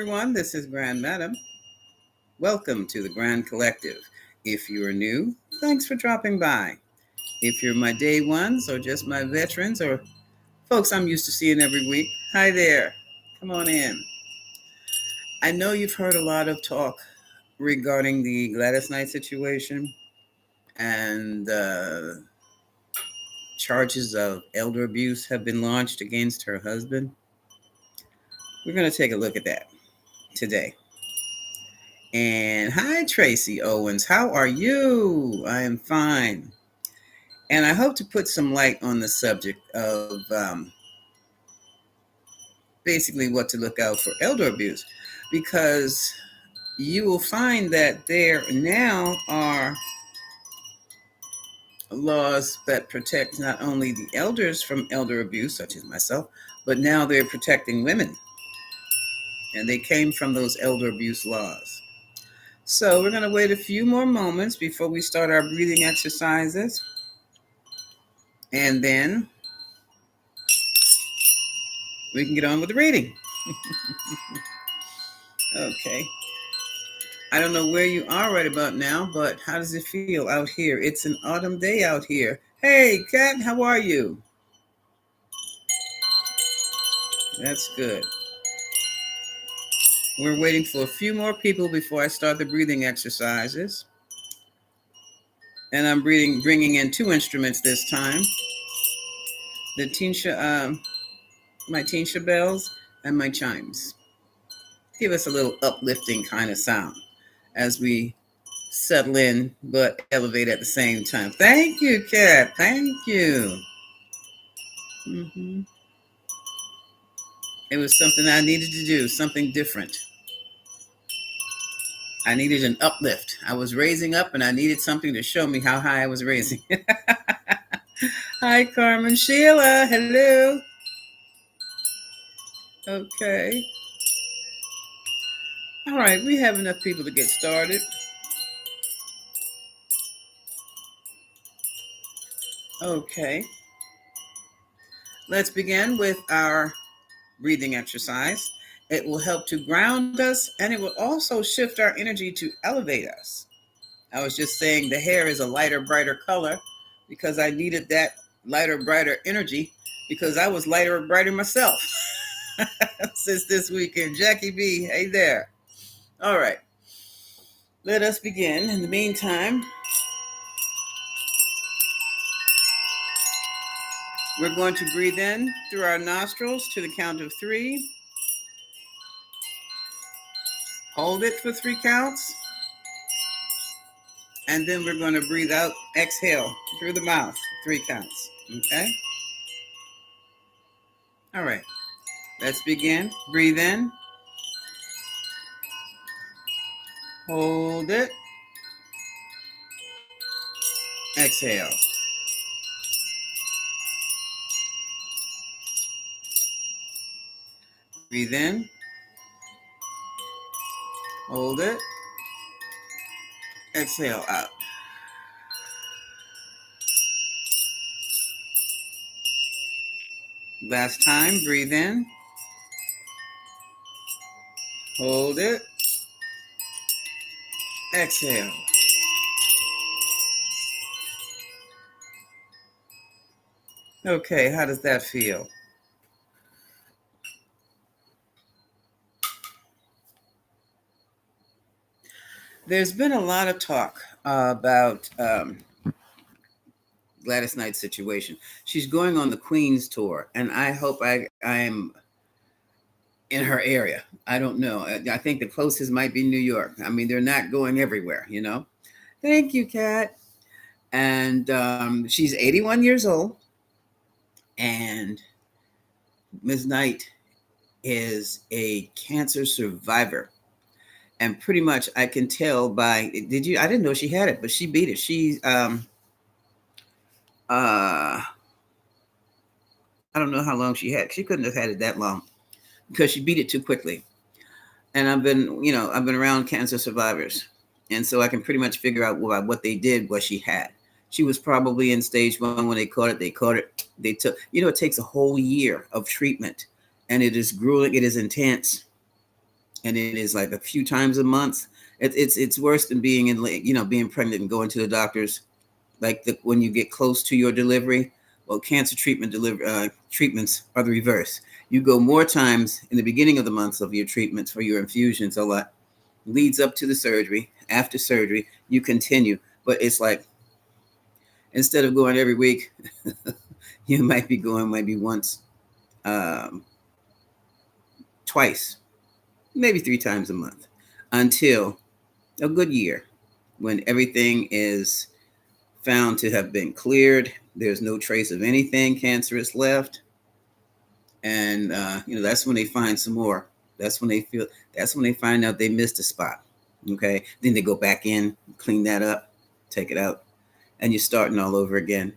everyone. This is Grand Madam. Welcome to the Grand Collective. If you are new, thanks for dropping by. If you're my day ones or just my veterans or folks I'm used to seeing every week, hi there. Come on in. I know you've heard a lot of talk regarding the Gladys Knight situation and charges of elder abuse have been launched against her husband. We're going to take a look at that today. And hi, Tracy Owens. How are you? I am fine. And I hope to put some light on the subject of basically what to look out for elder abuse, because you will find that there now are laws that protect not only the elders from elder abuse, such as myself, but now they're protecting women. And they came from those elder abuse laws. So we're going to wait a few more moments before we start our breathing exercises. And then we can get on with the reading. Okay. I don't know where you are right about now, but how does it feel out here? It's an autumn day out here. Hey, Kat, how are you? That's good. We're waiting for a few more people before I start the breathing exercises. And I'm bringing in two instruments this time. The my Tinsha bells and my chimes. Give us a little uplifting kind of sound as we settle in, but elevate at the same time. Thank you, Kat. Thank you. It was something I needed to do, something different. I needed an uplift. I was raising up and I needed something to show me how high I was raising. Hi, Carmen. Sheila, hello. Okay. All right, we have enough people to get started. Okay. Let's begin with our breathing exercise. It will help to ground us, and it will also shift our energy to elevate us. I was just saying the hair is a lighter, brighter color because I needed that lighter, brighter energy because I was lighter, brighter myself since this weekend. Jackie B, hey there. All right. Let us begin. In the meantime, we're going to breathe in through our nostrils to the count of 3. Hold it for 3 counts. And then we're going to breathe out, exhale through the mouth, 3 counts. Okay? All right. Let's begin. Breathe in. Hold it. Exhale. Breathe in. Hold it. Exhale out. Last time, breathe in. Hold it. Exhale. Okay, how does that feel? There's been a lot of talk about Gladys Knight's situation. She's going on the Queen's tour, and I hope I'm in her area. I don't know. I think the closest might be New York. I mean, they're not going everywhere, you know. Thank you, Kat. And she's 81 years old, and Ms. Knight is a cancer survivor. And pretty much I can tell by, I didn't know she had it, but she beat it. I don't know how long she had. She couldn't have had it that long because she beat it too quickly. And I've been around cancer survivors. And so I can pretty much figure out what they did, what she had. She was probably in stage 1 when they caught it. They took, it takes a whole year of treatment, and it is grueling. It is intense. and it is like a few times a month. It's worse than being being pregnant and going to the doctors like when you get close to your delivery. Well, cancer treatments are the reverse. You go more times in the beginning of the months of your treatments for your infusions. A lot leads up to the surgery. After surgery, you continue, but it's like instead of going every week, you might be going maybe once, um, twice, maybe 3 times a month until a good year when everything is found to have been cleared. There's no trace of anything cancerous left. And, that's when they find some more. That's when they find out they missed a spot. Okay. Then they go back in, clean that up, take it out, and you're starting all over again.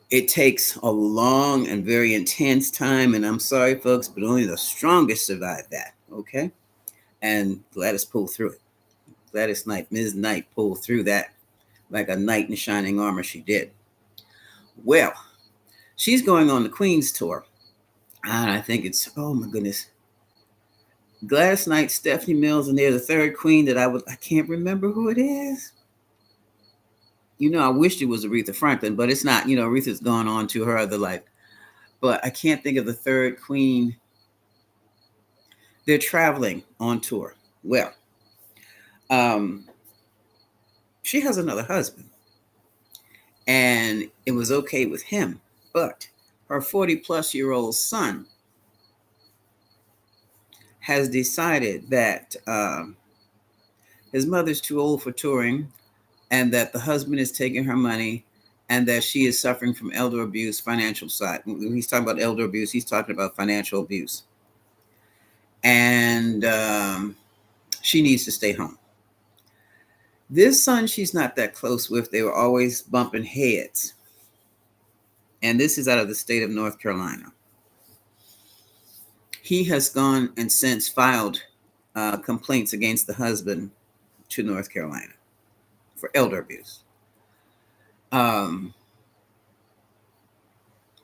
It takes a long and very intense time. And I'm sorry, folks, but only the strongest survive that. Okay. And Gladys pulled through it. Gladys Knight, Ms. Knight pulled through that like a knight in shining armor. She did. Well, she's going on the Queen's tour. And I think it's, oh my goodness, Gladys Knight, Stephanie Mills, and there's a third queen that I can't remember who it is. I wished it was Aretha Franklin, but it's not. Aretha's gone on to her other life. But I can't think of the third queen. They're traveling on tour. Well, she has another husband, and it was okay with him. But her 40-plus-year-old son has decided that his mother's too old for touring, and that the husband is taking her money, and that she is suffering from elder abuse, financial side. When he's talking about elder abuse, he's talking about financial abuse. And she needs to stay home. This son she's not that close with. They were always bumping heads. And this is out of the state of North Carolina. He has gone and since filed complaints against the husband to North Carolina for elder abuse.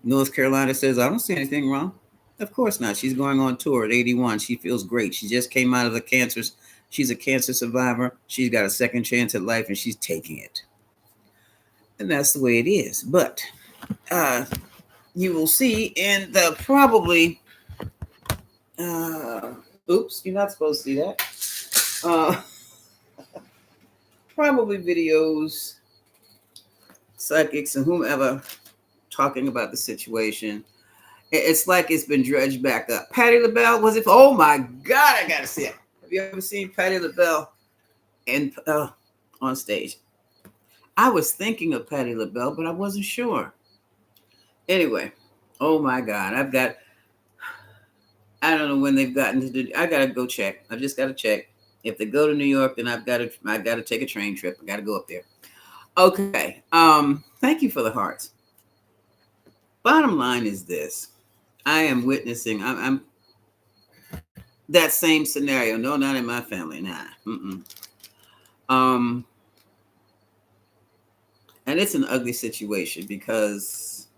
North Carolina says, I don't see anything wrong. Of course not. She's going on tour at 81. She feels great. She just came out of the cancers. She's a cancer survivor. She's got a second chance at life, and she's taking it. And that's the way it is. But you will see in the probably, oops, you're not supposed to see that. Probably videos, psychics, and whomever talking about the situation. It's like it's been dredged back up. Patti LaBelle, was it? Oh my God, I gotta see it. Have you ever seen Patti LaBelle on stage? I was thinking of Patti LaBelle, but I wasn't sure. Anyway, oh my God, I don't know when they've gotten to do. I gotta go check. I just gotta check. If they go to New York, then I gotta take a train trip. I gotta go up there. Okay. Thank you for the hearts. Bottom line is this. I am witnessing, I'm that same scenario. No, not in my family. Nah. And it's an ugly situation because,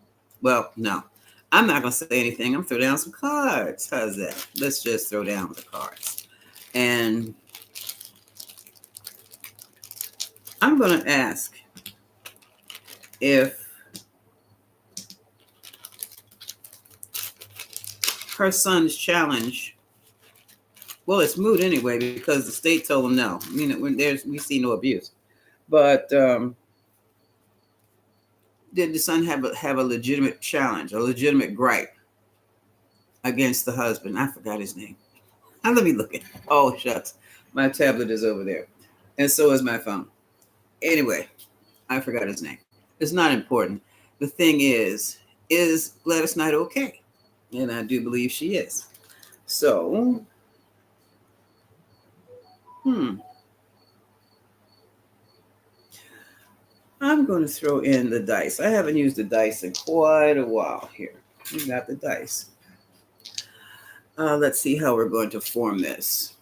well, no, I'm not going to say anything. I'm going to throw down some cards. How's that? Let's just throw down the cards. And I'm going to ask if her son's challenge, well, it's moot anyway because the state told him no. We see no abuse. But did the son have a legitimate challenge, a legitimate gripe against the husband? I forgot his name. Let me look at it. Oh, shucks. My tablet is over there. And so is my phone. Anyway, I forgot his name. It's not important. The thing is Gladys Knight okay? And I do believe she is. So, I'm going to throw in the dice. I haven't used the dice in quite a while here. We got the dice. Let's see how we're going to form this.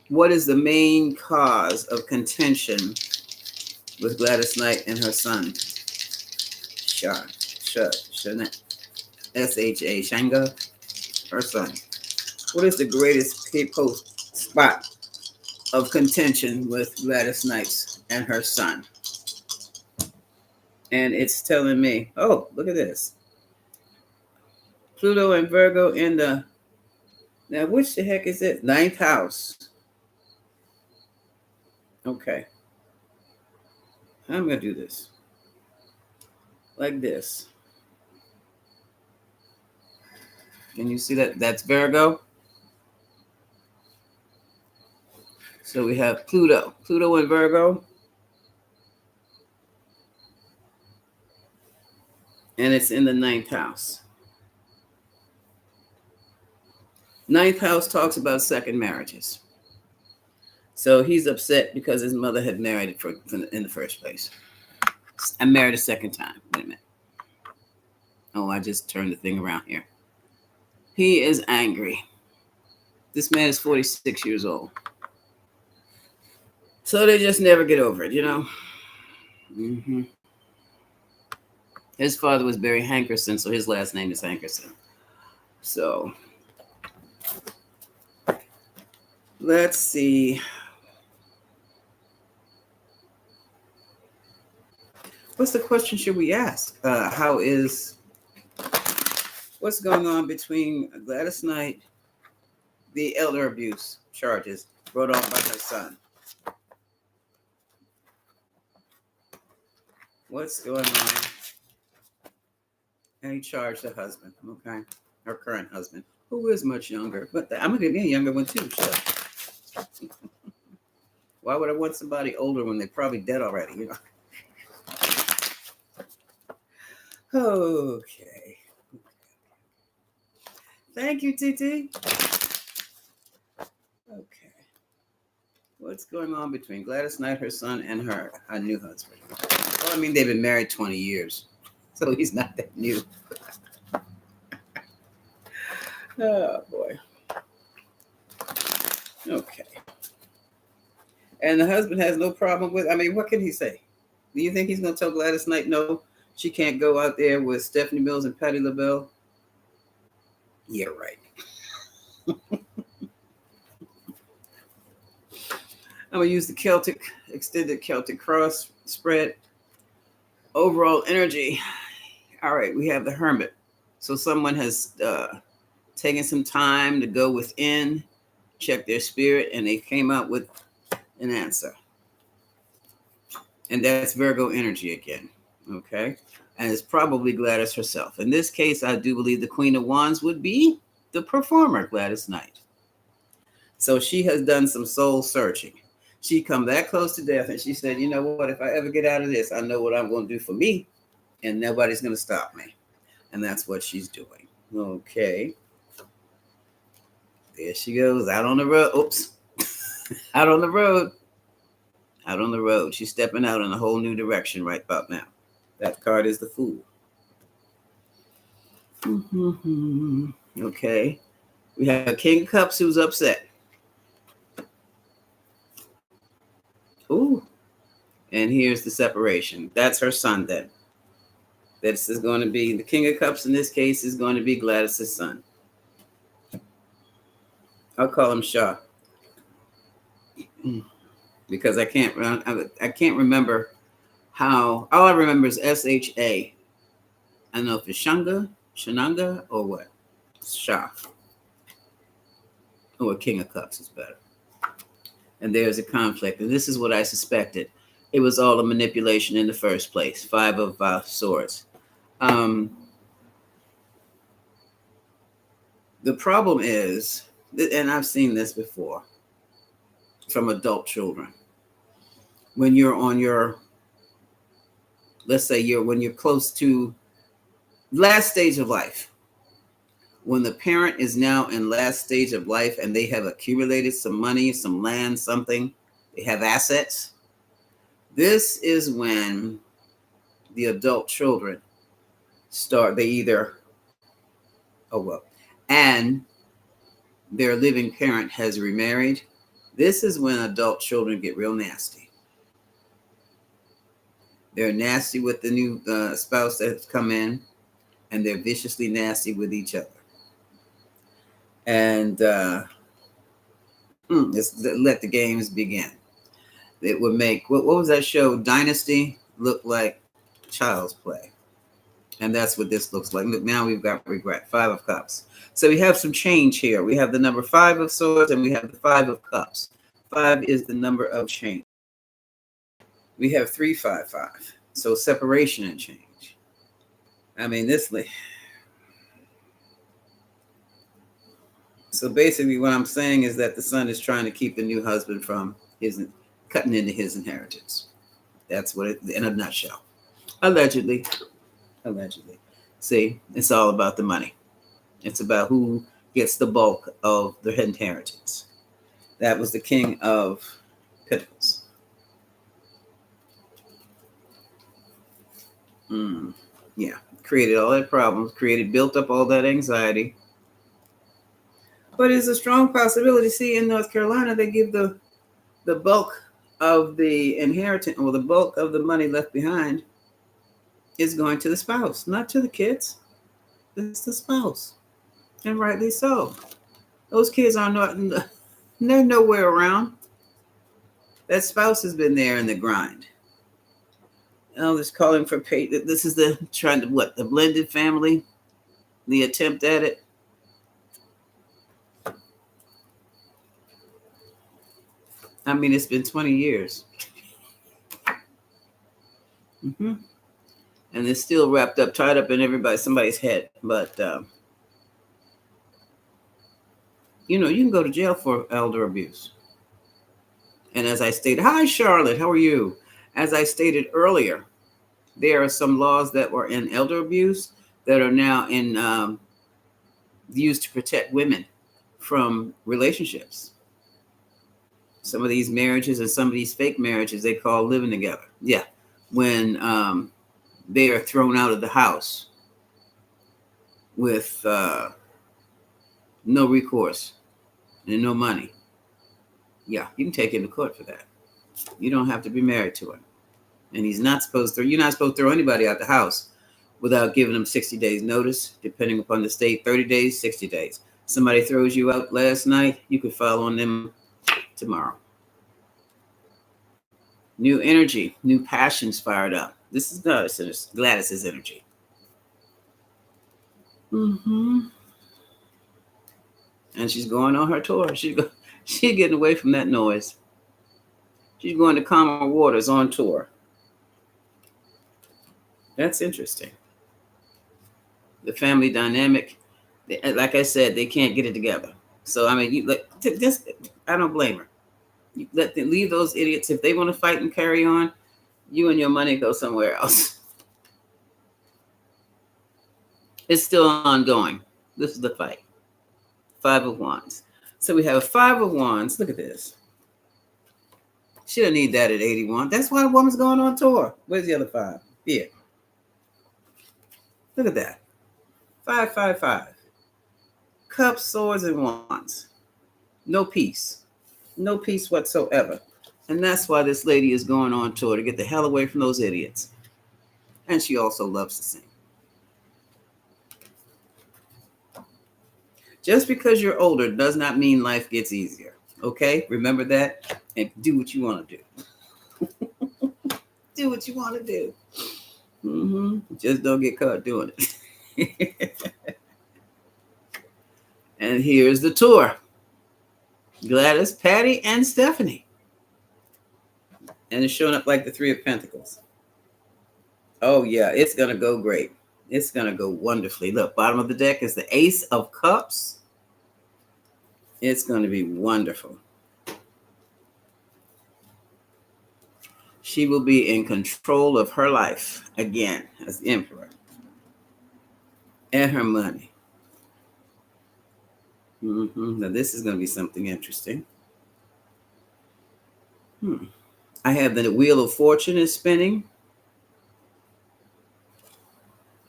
What is the main cause of contention with Gladys Knight and her son? Shana, S-H-A, Shanga, her son. What is the greatest post spot of contention with Gladys Knight and her son? And it's telling me, oh, look at this. Pluto and Virgo in the, now which the heck is it? Ninth house. Okay. I'm going to do this. Like this. Can you see that? That's Virgo. So we have Pluto. Pluto and Virgo. And it's in the ninth house. Ninth house talks about second marriages. So he's upset because his mother had married in the first place. I married a second time. Wait a minute. Oh, I just turned the thing around here. He is angry. This man is 46 years old. So they just never get over it, you know? Mm-hmm. His father was Barry Hankerson, so his last name is Hankerson. So let's see. What's the question should we ask? What's going on between Gladys Knight, the elder abuse charges brought on by her son? What's going on? And he charged the husband, okay? Her current husband, who is much younger, but I'm going to get a younger one too. So. Why would I want somebody older when they're probably dead already, you know? Okay. Thank you, TT. Okay. What's going on between Gladys Knight, her son, and her new husband? Well, I mean, they've been married 20 years, so he's not that new. Oh, boy. Okay. And the husband has no problem with, I mean, what can he say? Do you think he's going to tell Gladys Knight, no, she can't go out there with Stephanie Mills and Patti LaBelle? Yeah, right. I'm going to use the extended Celtic cross spread. Overall energy. All right, we have the Hermit. So someone has taken some time to go within, check their spirit, and they came out with an answer. And that's Virgo energy again, okay? And it's probably Gladys herself. In this case, I do believe the Queen of Wands would be the performer, Gladys Knight. So she has done some soul searching. She come that close to death, and she said, you know what, if I ever get out of this, I know what I'm going to do for me, and nobody's going to stop me. And that's what she's doing. Okay. There she goes, out on the road. Oops. Out on the road. Out on the road. She's stepping out in a whole new direction right about now. That card is the Fool. Mm-hmm. Okay. We have King of Cups who's upset. Ooh. And here's the separation. That's her son then. This is going to be, the King of Cups in this case is going to be Gladys's son. I'll call him Shah. Because I can't remember how, all I remember is SHA. I don't know if it's Shananga, or what? Shah. Or King of Cups is better. And there's a conflict. And this is what I suspected. It was all a manipulation in the first place. 5 of Swords. The problem is, and I've seen this before from adult children. When you're on your, let's say when you're close to last stage of life, when the parent is now in last stage of life and they have accumulated some money, some land, something, they have assets. This is when the adult children start, and their living parent has remarried. This is when adult children get real nasty. They're nasty with the new spouse that's come in, and they're viciously nasty with each other. And let the games begin. It would make what was that show, Dynasty, look like child's play. And that's what this looks like. Look, now we've got regret. 5 of Cups. So we have some change here. We have the number 5 of Swords and we have the 5 of Cups. 5 is the number of change. We have 3, 5, 5. So separation and change. I mean, so basically what I'm saying is that the son is trying to keep the new husband from cutting into his inheritance. That's what it, in a nutshell. Allegedly. See, it's all about the money. It's about who gets the bulk of the inheritance. That was the King of Pentacles. Yeah, created all that problems, built up all that anxiety. But it's a strong possibility. See, in North Carolina, they give the bulk of the inheritance, or the bulk of the money left behind is going to the spouse, not to the kids. It's the spouse. And rightly so. Those kids are not, they're nowhere around. That spouse has been there in the grind. Oh, this calling for pay. This is the the blended family, the attempt at it. I mean, it's been 20 years. And it's still wrapped up, tied up in somebody's head. But, you can go to jail for elder abuse. And as I stated, hi, Charlotte, how are you? As I stated earlier, there are some laws that were in elder abuse that are now used to protect women from relationships. Some of these marriages and some of these fake marriages they call living together. Yeah, when they are thrown out of the house with no recourse and no money. Yeah, you can take him to court for that. You don't have to be married to him. And you're not supposed to throw anybody out the house without giving them 60 days notice, depending upon the state, 30 days, 60 days. Somebody throws you out last night, you could file on them tomorrow. New energy, new passions fired up. This is Gladys's energy. And she's going on her tour. She's getting away from that noise. She's going to calmer waters on tour. That's interesting. The family dynamic, like I said, they can't get it together. So I mean, I don't blame her. You leave those idiots. If they want to fight and carry on, you and your money go somewhere else. It's still ongoing. This is the fight. 5 of Wands. So we have 5 of Wands. Look at this. She don't need that at 81. That's why the woman's going on tour. Where's the other 5? Here. Look at that. 5, 5, 5. Cups, swords, and wands. No peace. No peace whatsoever. And that's why this lady is going on tour, to get the hell away from those idiots. And she also loves to sing. Just because you're older does not mean life gets easier. Okay? Remember that? And do what you want to do. Do what you want to do. Just don't get caught doing it. And here's the tour. Gladys, Patty, and Stephanie. And it's showing up like the 3 of Pentacles. Oh, yeah, it's going to go great. It's going to go wonderfully. Look, bottom of the deck is the Ace of Cups. It's going to be wonderful. She will be in control of her life again as the Emperor. And her money. Now, this is going to be something interesting. I have the Wheel of Fortune is spinning.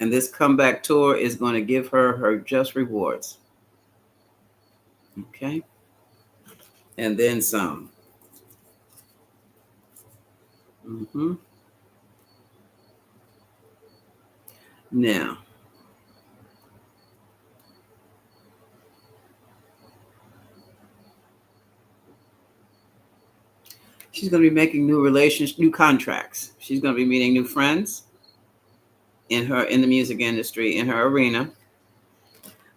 And this comeback tour is going to give her her just rewards. Okay. And then some. Now, She's going to be making new relations, new contracts. She's going to be meeting new friends in the music industry, in her arena.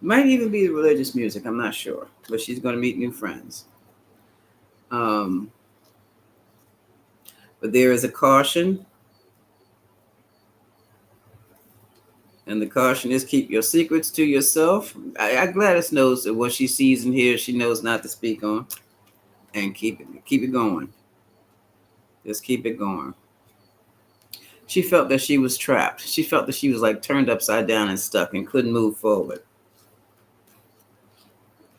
Might even be the religious music, I'm not sure, but she's going to meet new friends. But there is a caution, and the caution is keep your secrets to yourself. Gladys knows that what she sees and hears, she knows not to speak on, and keep it going. Just keep it going. She felt that she was trapped. She felt that she was like turned upside down and stuck and couldn't move forward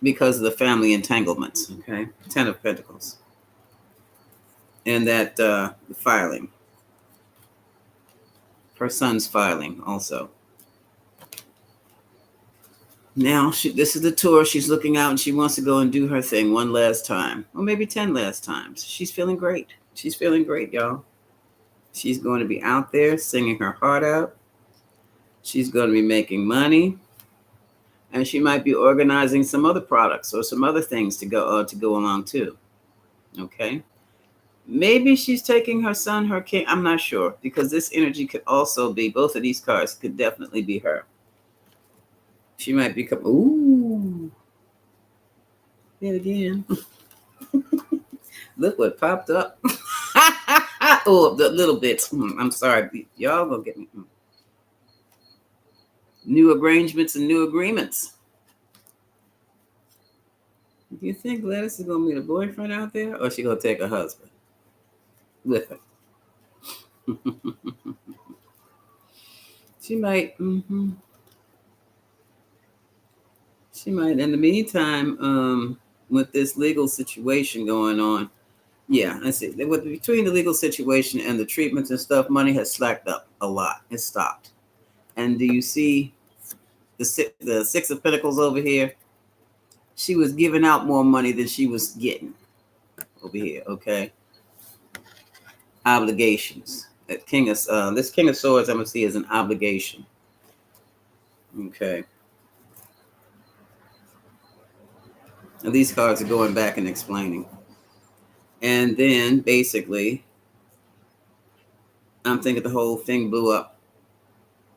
because of the family entanglements. Okay, 10 of Pentacles, and that filing. Her son's filing also. Now, this is the tour. She's looking out and she wants to go and do her thing one last time, or maybe 10 last times. She's feeling great. She's feeling great, y'all. She's going to be out there singing her heart out. She's going to be making money. And she might be organizing some other products or some other things to go along too. Okay? Maybe she's taking her son, her king. I'm not sure, because this energy could also be, both of these cards could definitely be her. She might become, ooh, yet again. Look what popped up. Oh, the little bits. I'm sorry. Y'all gonna get me. New arrangements and new agreements. Do you think Gladys is gonna meet a boyfriend out there, or is she gonna take a husband with her? She might. She might. In the meantime, with this legal situation going on, yeah, I see. Between the legal situation and the treatments and stuff, money has slacked up a lot. It stopped. And do you see the Six of Pentacles over here? She was giving out more money than she was getting over here. Okay. Obligations. This King of Swords, I'm gonna see as an obligation. Okay. And these cards are going back and explaining. And then basically, I'm thinking the whole thing blew up.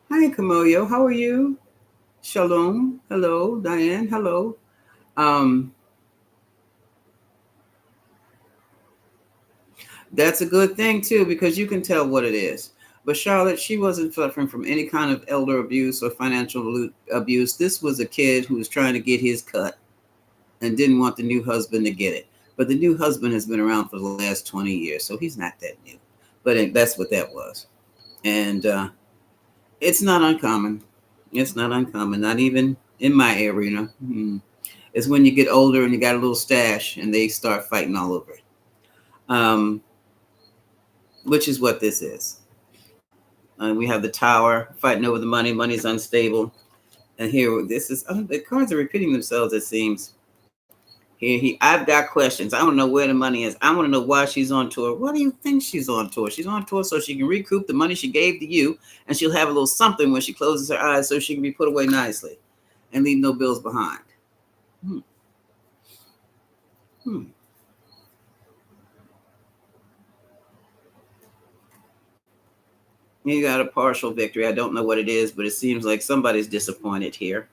Hi, Kamoyo. How are you? Shalom. Hello. Diane. Hello. That's a good thing, too, because you can tell what it is. But Charlotte, she wasn't suffering from any kind of elder abuse or financial abuse. This was a kid who was trying to get his cut and didn't want the new husband to get it. But the new husband has been around for the last 20 years, so he's not that new. But that's what that was. And it's not uncommon. It's not uncommon, not even in my arena. It's when you get older and you got a little stash and they start fighting all over it, which is what this is. We have the Tower fighting over the money. Money's unstable. And here, this is, the cards are repeating themselves, it seems. I've got questions. I want to know where the money is. I want to know why she's on tour. What do you think she's on tour? She's on tour so she can recoup the money she gave to you, and she'll have a little something when she closes her eyes so she can be put away nicely and leave no bills behind. You got a partial victory. I don't know what it is, but it seems like somebody's disappointed here.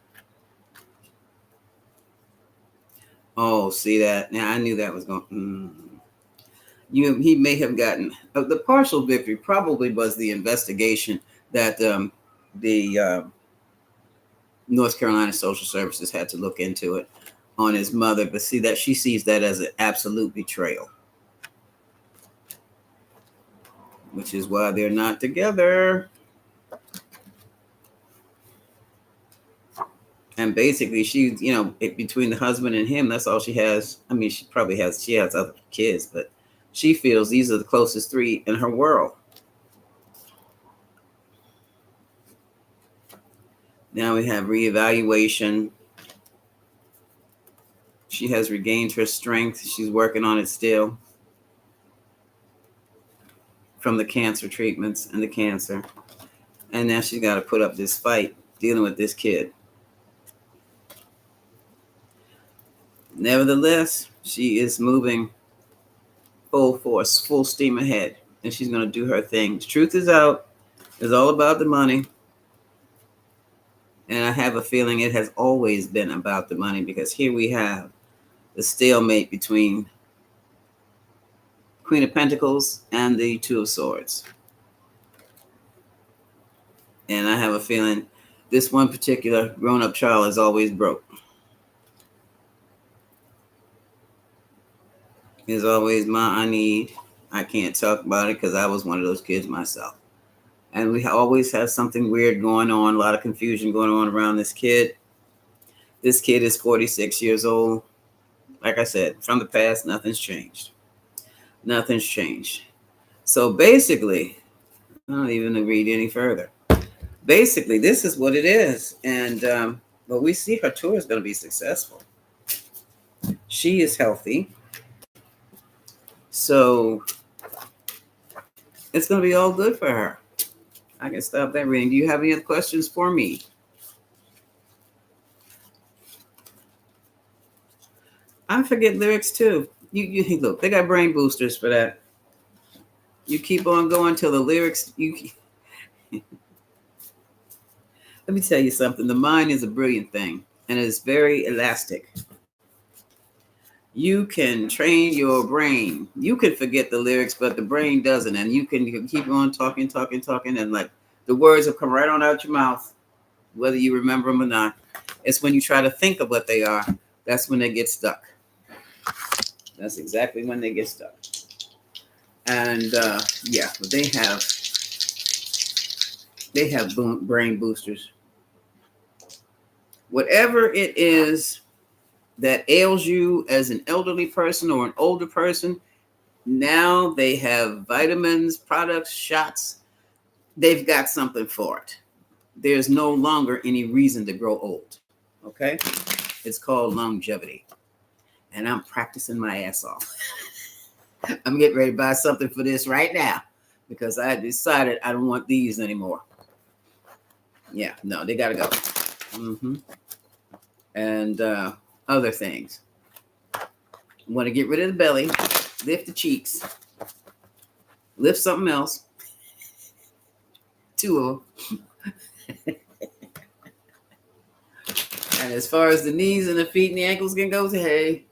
Oh, see that? Now I knew that was going. He may have gotten the partial victory. Probably was the investigation that the North Carolina Social Services had to look into it on his mother. But see that she sees that as an absolute betrayal, which is why they're not together. And basically, she's, between the husband and him, that's all she has. I mean, she has other kids, but she feels these are the closest three in her world. Now we have reevaluation. She has regained her strength. She's working on it still from the cancer treatments and the cancer. And now she's got to put up this fight dealing with this kid. Nevertheless, she is moving full force, full steam ahead, and she's going to do her thing. Truth is out. It's all about the money. And I have a feeling it has always been about the money, because here we have the stalemate between Queen of Pentacles and the Two of Swords. And I have a feeling this one particular grown-up child is always broke. Is always I need. I can't talk about it because I was one of those kids myself. And we always have something weird going on, a lot of confusion going on around this kid. This kid is 46 years old. Like I said, from the past, nothing's changed. Nothing's changed. So basically, I don't even read any further. Basically, this is what it is. And but we see her tour is going to be successful. She is healthy. So it's going to be all good for her. I can stop that reading. Do you have any other questions for me? I forget lyrics too. You look, they got brain boosters for that. You keep on going till the lyrics. Let me tell you something. The mind is a brilliant thing, and it's very elastic. You can train your brain. You can forget the lyrics, but the brain doesn't. And you can keep on talking, and like the words will come right on out your mouth, whether you remember them or not. It's when you try to think of what they are, that's when they get stuck. That's exactly when they get stuck. And yeah, but they have brain boosters. Whatever it is that ails you as an elderly person or an older person, now they have vitamins, products, shots. They've got something for it. There's no longer any reason to grow old. Okay? It's called longevity. And I'm practicing my ass off. I'm getting ready to buy something for this right now because I decided I don't want these anymore. Yeah, no, they got to go. Mm-hmm. And other things. Want to get rid of the belly, lift the cheeks, lift something else. 2 of them. And as far as the knees and the feet and the ankles can go, hey,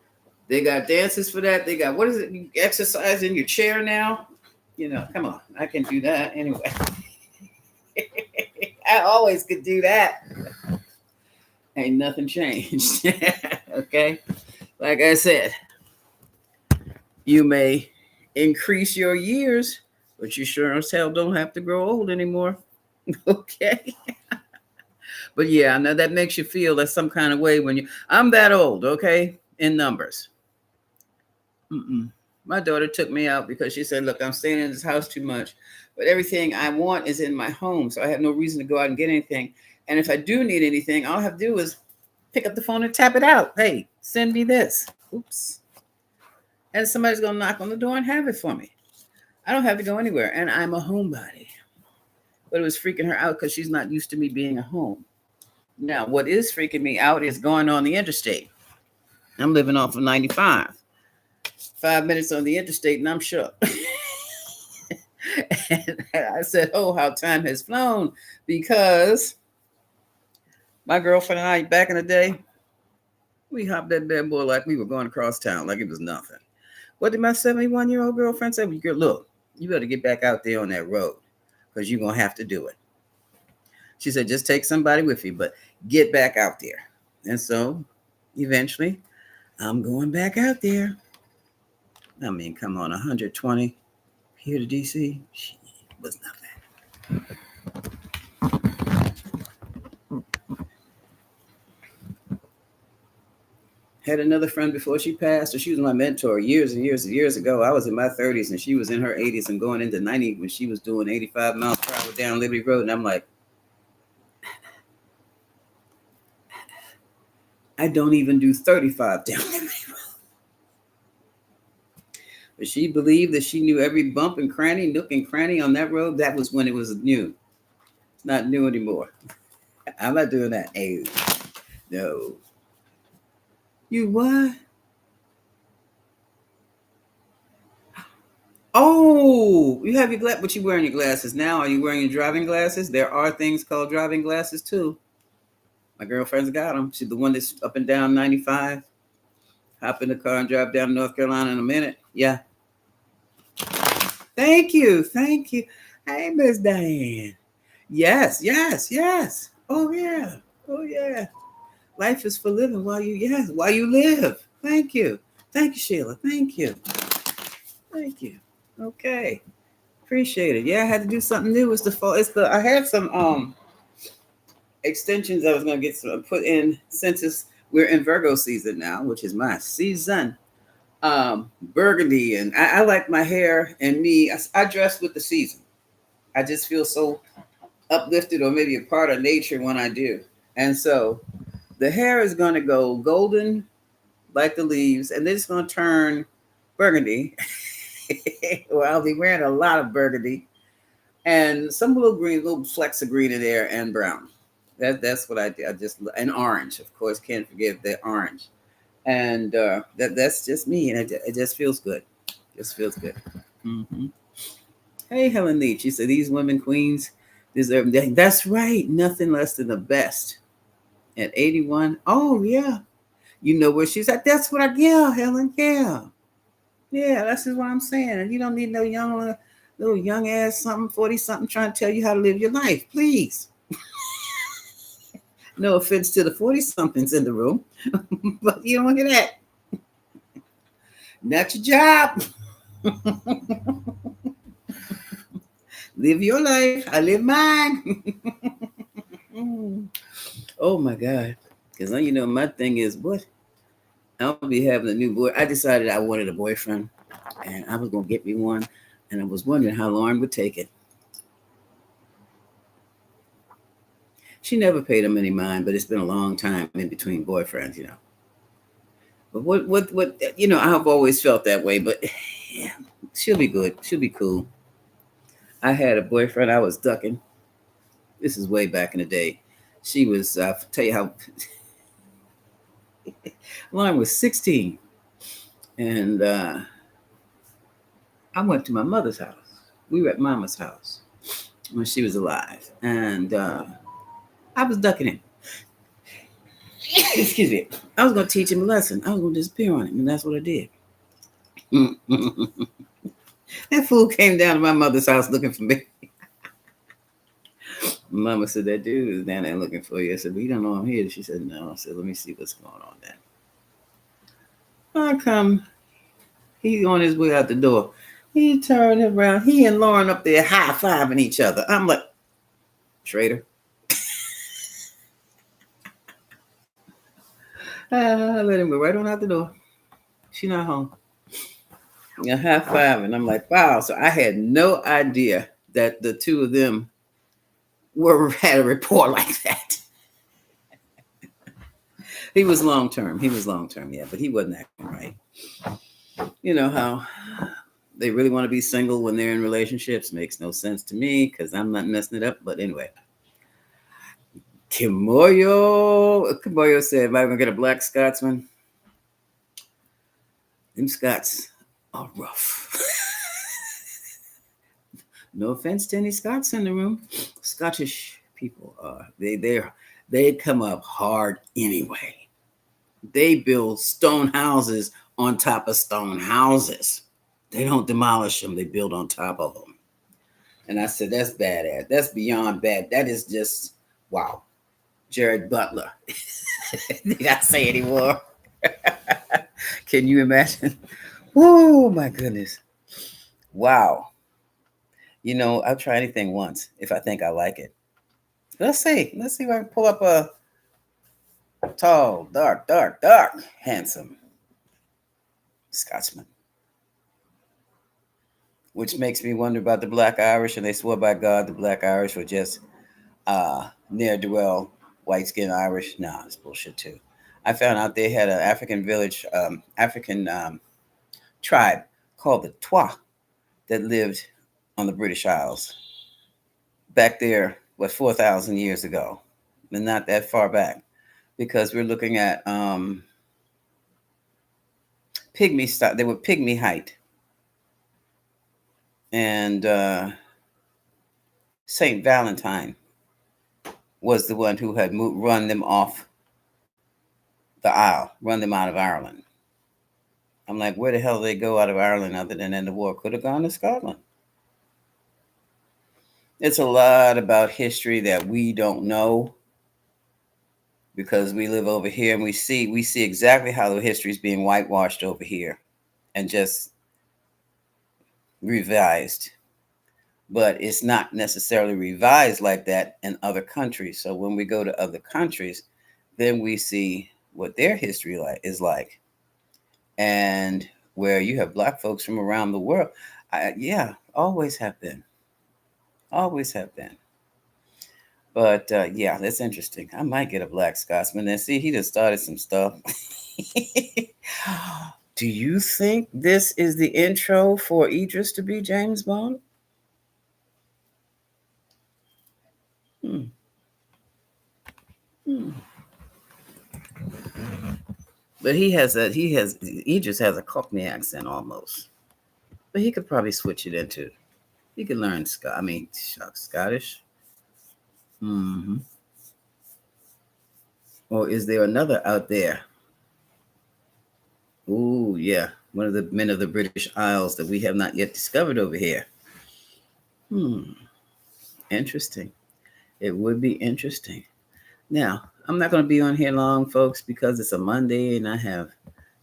they got dances for that. They got, what is it? You exercise in your chair now? You know, come on. I can do that anyway. I always could do that. Ain't nothing changed. Okay? Like I said, you may increase your years, but you sure as hell don't have to grow old anymore. Okay? But yeah, I know that makes you feel that some kind of way when I'm that old, okay? In numbers. My daughter took me out because she said, look, I'm staying in this house too much, but everything I want is in my home. So I have no reason to go out and get anything. And if I do need anything, all I have to do is pick up the phone and tap it out. Hey, send me this. Oops. And somebody's going to knock on the door and have it for me. I don't have to go anywhere. And I'm a homebody. But it was freaking her out because she's not used to me being at home. Now, what is freaking me out is going on the interstate. I'm living off of 95. 5 minutes on the interstate and I'm shook. And I said, oh, how time has flown, because my girlfriend and I, back in the day, we hopped that bad boy like we were going across town, like it was nothing. What did my 71-year-old girlfriend say? Well, look, you better get back out there on that road because you're going to have to do it. She said, just take somebody with you, but get back out there. And so eventually I'm going back out there. I mean, come on, 120 here to DC was not bad. Had another friend before she passed, or she was my mentor years and years and years ago. I was in my 30s and she was in her 80s and going into 90 when she was doing 85 miles per hour down Liberty Road. And I'm like, I don't even do 35 down Liberty Road. But she believed that she knew every bump and cranny, nook and cranny on that road. That was when it was new. It's not new anymore. I'm not doing that. Hey, no. You what? Oh, you have your glass, but you're wearing your glasses now. Are you wearing your driving glasses? There are things called driving glasses too. My girlfriend's got them. She's the one that's up and down 95. Hop in the car and drive down to North Carolina in a minute. Yeah. Thank you. Thank you. Hey, Miss Diane. Yes, yes, yes. Oh yeah. Oh yeah. Life is for living while you live. Thank you. Thank you, Sheila. Thank you. Thank you. Okay. Appreciate it. Yeah, I had to do something new. It's the fall. I had some extensions I was gonna get some put in since we're in Virgo season now, which is my season. Burgundy, and I like my hair and me. I dress with the season. I just feel so uplifted or maybe a part of nature when I do. And so the hair is going to go golden like the leaves, and then it's going to turn burgundy. Well, I'll be wearing a lot of burgundy and some little green, little flecks of green in there and brown. That's what I did. I just and orange, of course. Can't forget the orange, and that's just me, and it just feels good. Just feels good. Mm-hmm. Hey, Helen Leach. She said these women queens deserve. That's right. Nothing less than the best. At 81. Oh yeah. You know where she's at. That's what yeah, Helen. Yeah. Yeah, that's just what I'm saying. And you don't need no little young ass something, 40 something trying to tell you how to live your life. Please. No offense to the 40 somethings in the room, but you don't get that. Not your job. Live your life. I live mine. Oh my God. Because my thing is what? I'll be having a new boy. I decided I wanted a boyfriend and I was going to get me one. And I was wondering how long it would take it. She never paid him any mind, but it's been a long time in between boyfriends. But what, I've always felt that way, but yeah, she'll be good. She'll be cool. I had a boyfriend I was ducking. This is way back in the day. She was, I'll tell you how, Lauren was 16. And I went to my mother's house. We were at Mama's house when she was alive. And I was ducking him. Excuse me. I was going to teach him a lesson. I was going to disappear on him. And that's what I did. That fool came down to my mother's house looking for me. Mama said, that dude is down there looking for you. I said, but you don't know I'm here. She said, no. I said, let me see what's going on then. I come. He's on his way out the door. He turned around. He and Lauren up there high-fiving each other. I'm like, traitor. I let him go right on out the door. She not home. High-fiving. I'm like, wow. So I had no idea that the two of them had a rapport like that. He was long-term. Yeah, but he wasn't acting right. You know how they really want to be single when they're in relationships. Makes no sense to me because I'm not messing it up. But anyway. Kimoyo said, am I going to get a black Scotsman? Them Scots are rough. No offense to any Scots in the room. Scottish people are. They come up hard anyway. They build stone houses on top of stone houses. They don't demolish them. They build on top of them. And I said, that's badass. That's beyond bad. That is just, wow. Jared Butler. Did I say anymore? Can you imagine? Oh, my goodness. Wow. I'll try anything once if I think I like it. Let's see if I can pull up a tall, dark, handsome Scotsman. Which makes me wonder about the Black Irish, and they swore by God the Black Irish were just ne'er-do-well, white-skinned Irish. Nah, it's bullshit too. I found out they had an African village, African tribe called the Twa that lived on the British Isles back there, 4,000 years ago, but not that far back, because we're looking at pygmy stuff. They were pygmy height. And Saint Valentine was the one who had run them off the aisle, run them out of Ireland. I'm like, where the hell did they go out of Ireland other than in the war? Could have gone to Scotland. It's a lot about history that we don't know because we live over here and we see exactly how the history is being whitewashed over here and just revised. But it's not necessarily revised like that in other countries. So when we go to other countries, then we see what their history is like, and where you have Black folks from around the world. Yeah, always have been, always have been. But yeah, that's interesting. I might get a Black Scotsman and see he just started some stuff. Do you think this is the intro for Idris to be James Bond? Hmm. Hmm. But he just has a Cockney accent almost. But he could probably switch it into. He could learn Scottish. Hmm. Or is there another out there? Ooh, yeah, one of the men of the British Isles that we have not yet discovered over here. Hmm, interesting. It would be interesting. Now, I'm not going to be on here long, folks, because it's a Monday and I have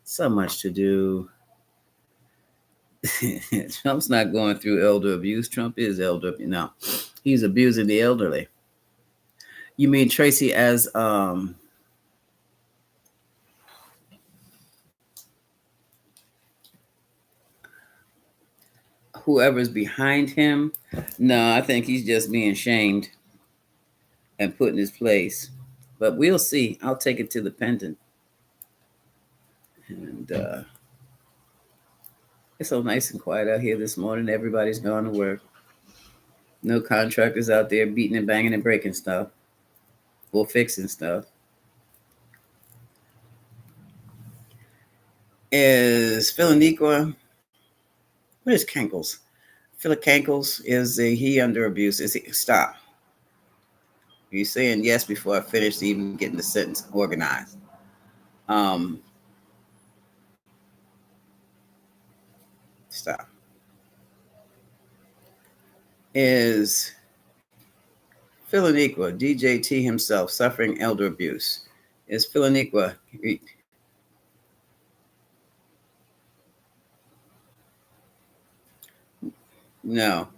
so much to do. Trump's not going through elder abuse. Trump is elder. No, he's abusing the elderly. You mean Tracy as whoever's behind him? No, I think he's just being shamed and put in his place. But we'll see. I'll take it to the pendant. And it's so nice and quiet out here this morning. Everybody's gone to work. No contractors out there beating and banging and breaking stuff or fixing stuff. Is Philaniqua? What is Cankles? Philip Cankles, is he under abuse? Is he stop? You're saying yes before I finish even getting the sentence organized. Um, Stop. Is Philaniqua, DJT himself, suffering elder abuse? Is Philaniqua? No,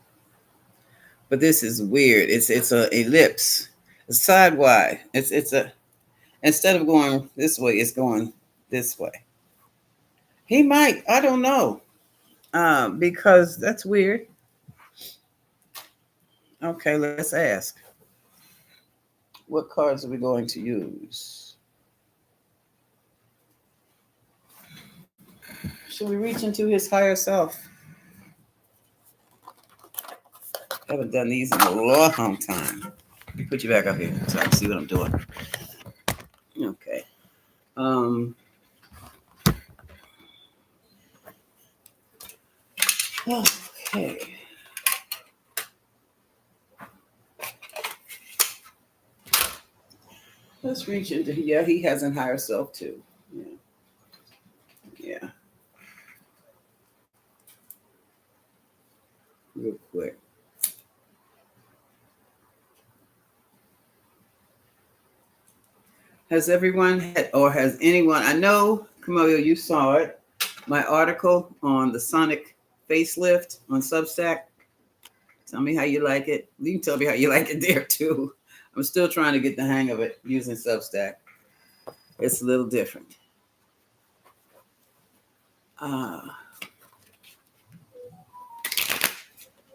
but this is weird. It's a ellipse, a sidewise. It's a instead of going this way, it's going this way. He might. I don't know. Because that's weird. Okay, let's ask. What cards are we going to use? Should we reach into his higher self? I haven't done these in a long time. Let me put you back up here so I can see what I'm doing. Okay. Okay. Let's reach into, yeah, he has a higher self too. Yeah. Yeah. Real quick. Has everyone had, or has anyone, I know, Camille, you saw it, my article on the Sonic facelift on Substack. Tell me how you like it. You can tell me how you like it there too. I'm still trying to get the hang of it using Substack. It's a little different.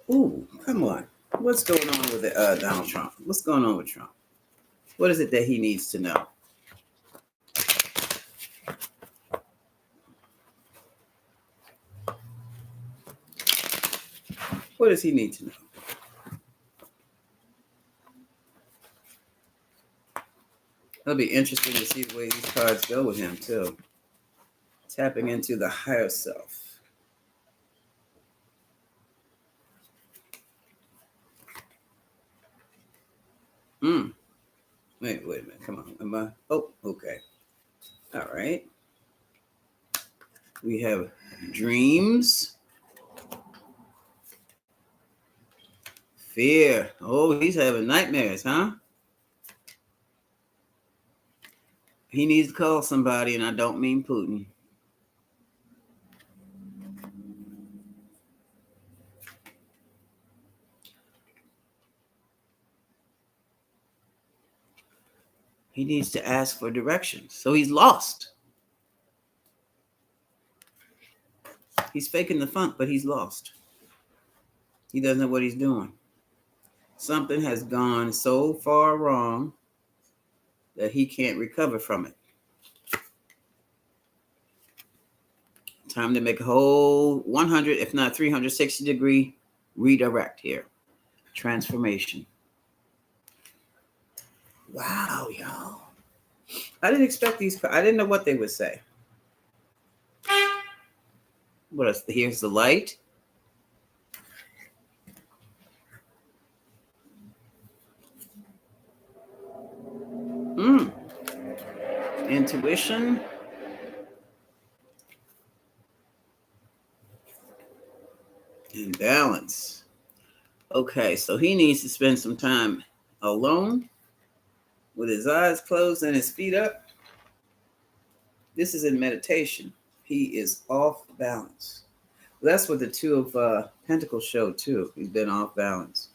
Ooh, come on. What's going on with Donald Trump? What's going on with Trump? What is it that he needs to know? What does he need to know? It'll be interesting to see the way these cards go with him too. Tapping into the higher self. Mm. Wait a minute. Come on. Am I? Oh, okay. All right. We have dreams, fear. Oh, he's having nightmares, huh? He needs to call somebody, and I don't mean Putin. He needs to ask for directions. So he's lost. He's faking the funk, but he's lost. He doesn't know what he's doing. Something has gone so far wrong that he can't recover from it. Time to make a whole 100, if not 360-degree redirect here. Transformation. Wow, y'all. I didn't expect these. I didn't know what they would say. What else? Here's the light. Intuition. And balance. Okay, so he needs to spend some time alone with his eyes closed and his feet up. This is in meditation. He is off balance. That's what the Two of Pentacles show too. He's been off balance.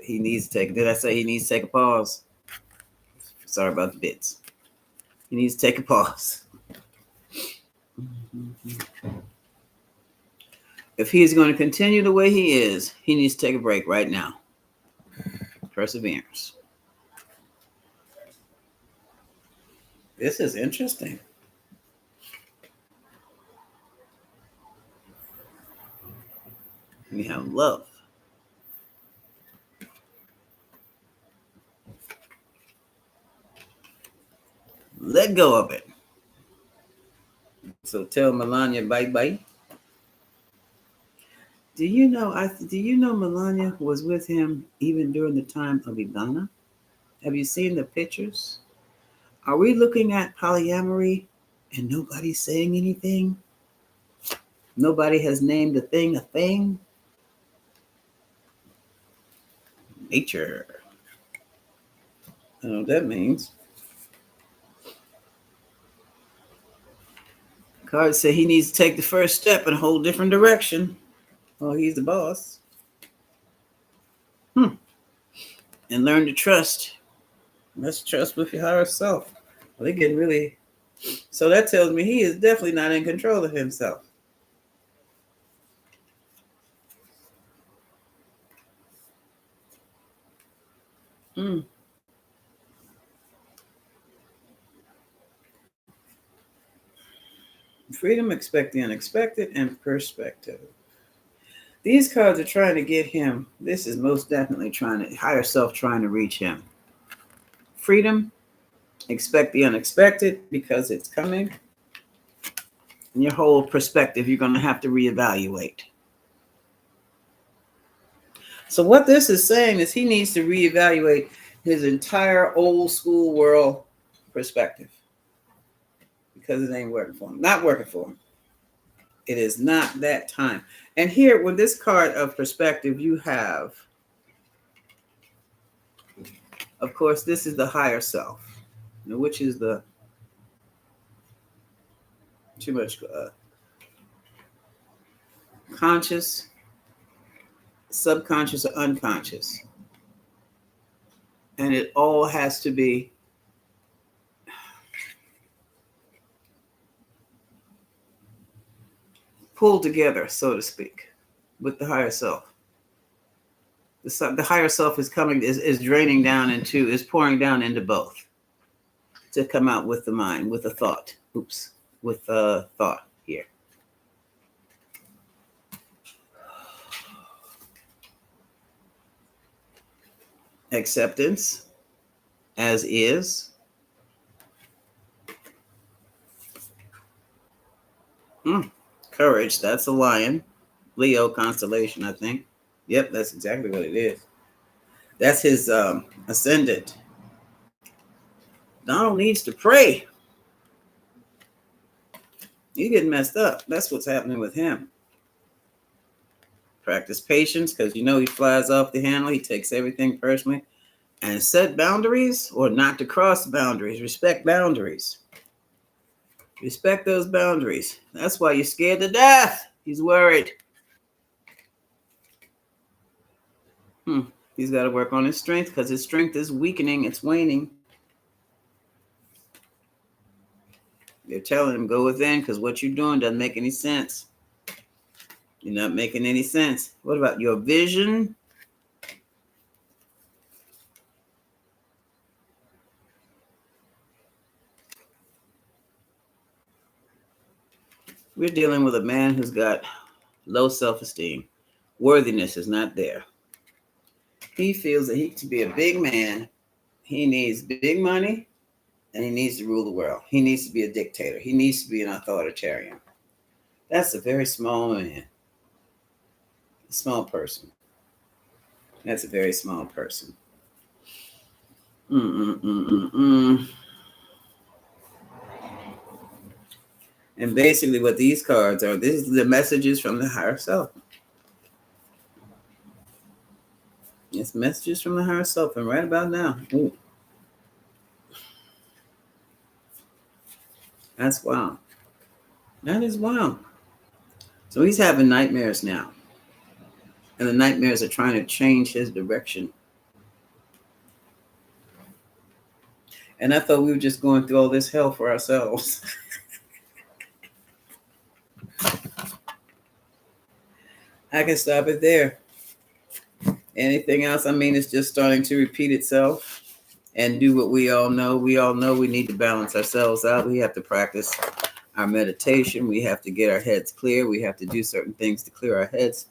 He needs to take. Did I say he needs to take a pause? Sorry about the bits. He needs to take a pause. If he's going to continue the way he is, he needs to take a break right now. Perseverance. This is interesting. We have love. Let go of it. So tell Melania bye-bye. Do you know Melania was with him even during the time of Ivana? Have you seen the pictures? Are we looking at polyamory and nobody's saying anything? Nobody has named a thing a thing? Nature. I don't know what that means. Cards say he needs to take the first step in a whole different direction. Oh, he's the boss. And learn to trust. Let's trust with your higher self. Well, they're getting really. So that tells me he is definitely not in control of himself. Freedom, expect the unexpected, and perspective. These cards are trying to get him. This is most definitely higher self trying to reach him. Freedom, expect the unexpected because it's coming. And your whole perspective, you're going to have to reevaluate. So what this is saying is he needs to reevaluate his entire old school world perspective because it ain't working for him. Not working for him. It is not that time. And here with this card of perspective, you have, of course, this is the higher self, which is the too much conscious, subconscious, or unconscious. And it all has to be pulled together, so to speak, with the higher self. The higher self is draining down is pouring down into both to come out with the mind, with a thought. With a thought here. Acceptance as is. Courage, that's a lion. Leo constellation, I think. Yep, that's exactly what it is. That's his ascendant. Donald needs to pray. He's getting messed up. That's what's happening with him. Practice patience, because you know he flies off the handle. He takes everything personally. And set boundaries, or not to cross boundaries. Respect boundaries. Respect those boundaries. That's why you're scared to death. He's worried. He's got to work on his strength, because his strength is weakening. It's waning. They're telling him, go within, because what you're doing doesn't make any sense. You're not making any sense. What about your vision? We're dealing with a man who's got low self-esteem. Worthiness is not there. He feels that to be a big man, he needs big money, and he needs to rule the world. He needs to be a dictator. He needs to be an authoritarian. That's a very small man. A small person. That's a very small person. And basically what these cards are, this is the messages from the higher self. It's messages from the higher self. And right about now, that's wild. That is wild. So he's having nightmares now. And the nightmares are trying to change his direction. And I thought we were just going through all this hell for ourselves. I can stop it there. Anything else? I mean, it's just starting to repeat itself and do what we all know. We all know we need to balance ourselves out. We have to practice our meditation. We have to get our heads clear. We have to do certain things to clear our heads.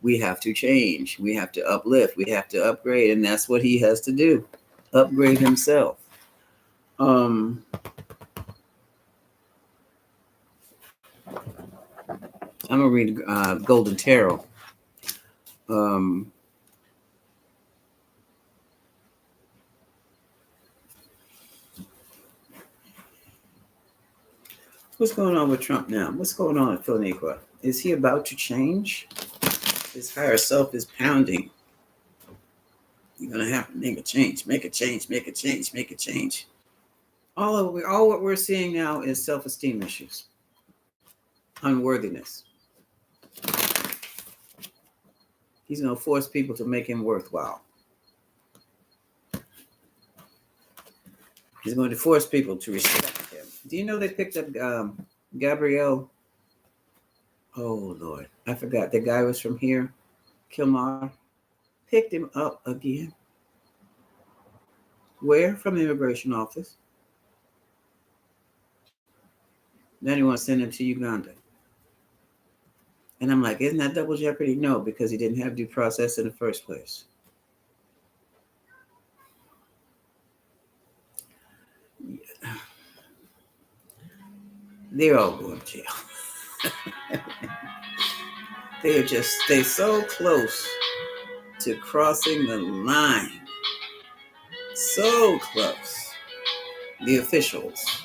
We have to change. We have to uplift. We have to upgrade. And that's what he has to do. Upgrade himself. I'm going to read Golden Tarot. What's going on with Trump now? What's going on with Philoniqua? Is he about to change? His higher self is pounding. You're going to have to make a change, make a change, make a change, make a change. All what we're seeing now is self-esteem issues, unworthiness. He's going to force people to make him worthwhile. He's going to force people to respect him. Do you know they picked up Gabrielle? Oh, Lord. I forgot. The guy was from here. Kilmar. Picked him up again. Where? From the immigration office. Then he wants to send him to Uganda. And I'm like, isn't that double jeopardy? No, because he didn't have due process in the first place. Yeah. They're all going to jail. They're so close to crossing the line. So close. The officials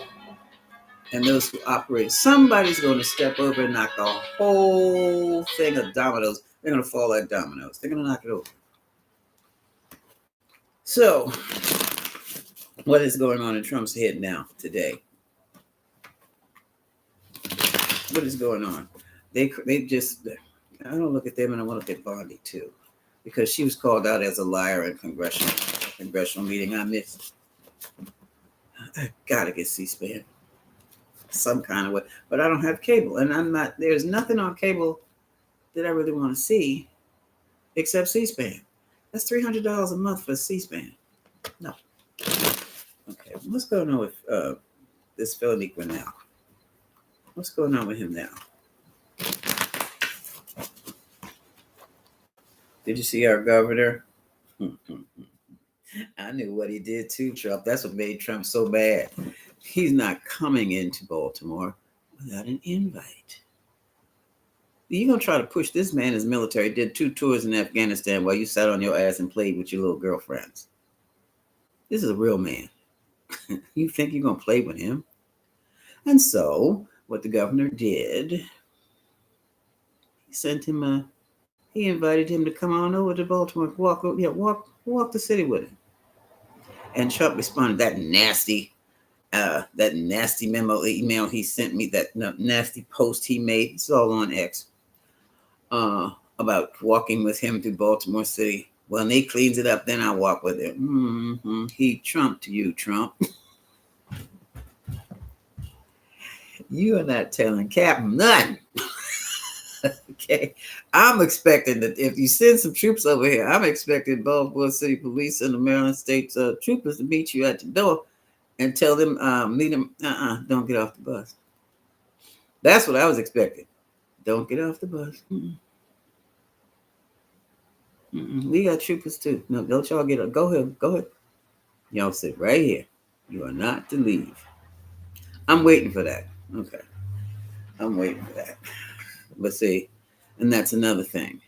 and those who operate. Somebody's going to step over and knock the whole thing of dominoes. They're going to fall like dominoes. They're going to knock it over. So, what is going on in Trump's head now, today? What is going on? They just, I don't look at them, and I want to look at Bondi too, because she was called out as a liar in congressional meeting I missed. I gotta get C-SPAN some kind of way, but I don't have cable, and there's nothing on cable that I really want to see except C-SPAN. That's $300 a month for C-SPAN. No. Okay, what's going on with this Philoniqua now? What's going on with him now? Did you see our governor? I knew what he did to Trump. That's what made Trump so bad. He's not coming into Baltimore without an invite. You're going to try to push this man as military, did 2 tours in Afghanistan while you sat on your ass and played with your little girlfriends. This is a real man. You think you're going to play with him? And so what the governor did, he invited him to come on over to Baltimore, walk the city with him. And Trump responded, that nasty email he sent me, that nasty post he made, it's all on X, about walking with him through Baltimore City. When he cleans it up, then I'll walk with him. Mm-hmm. He trumped you, Trump. You are not telling Cap nothing. Okay. I'm expecting that if you send some troops over here, I'm expecting Baltimore City Police and the Maryland State troopers to meet you at the door and tell them, meet them, don't get off the bus. That's what I was expecting. Don't get off the bus. We got troopers too. No, don't y'all get up. Go ahead. Y'all sit right here. You are not to leave. I'm waiting for that. Okay. I'm waiting for that. But see, and that's another thing.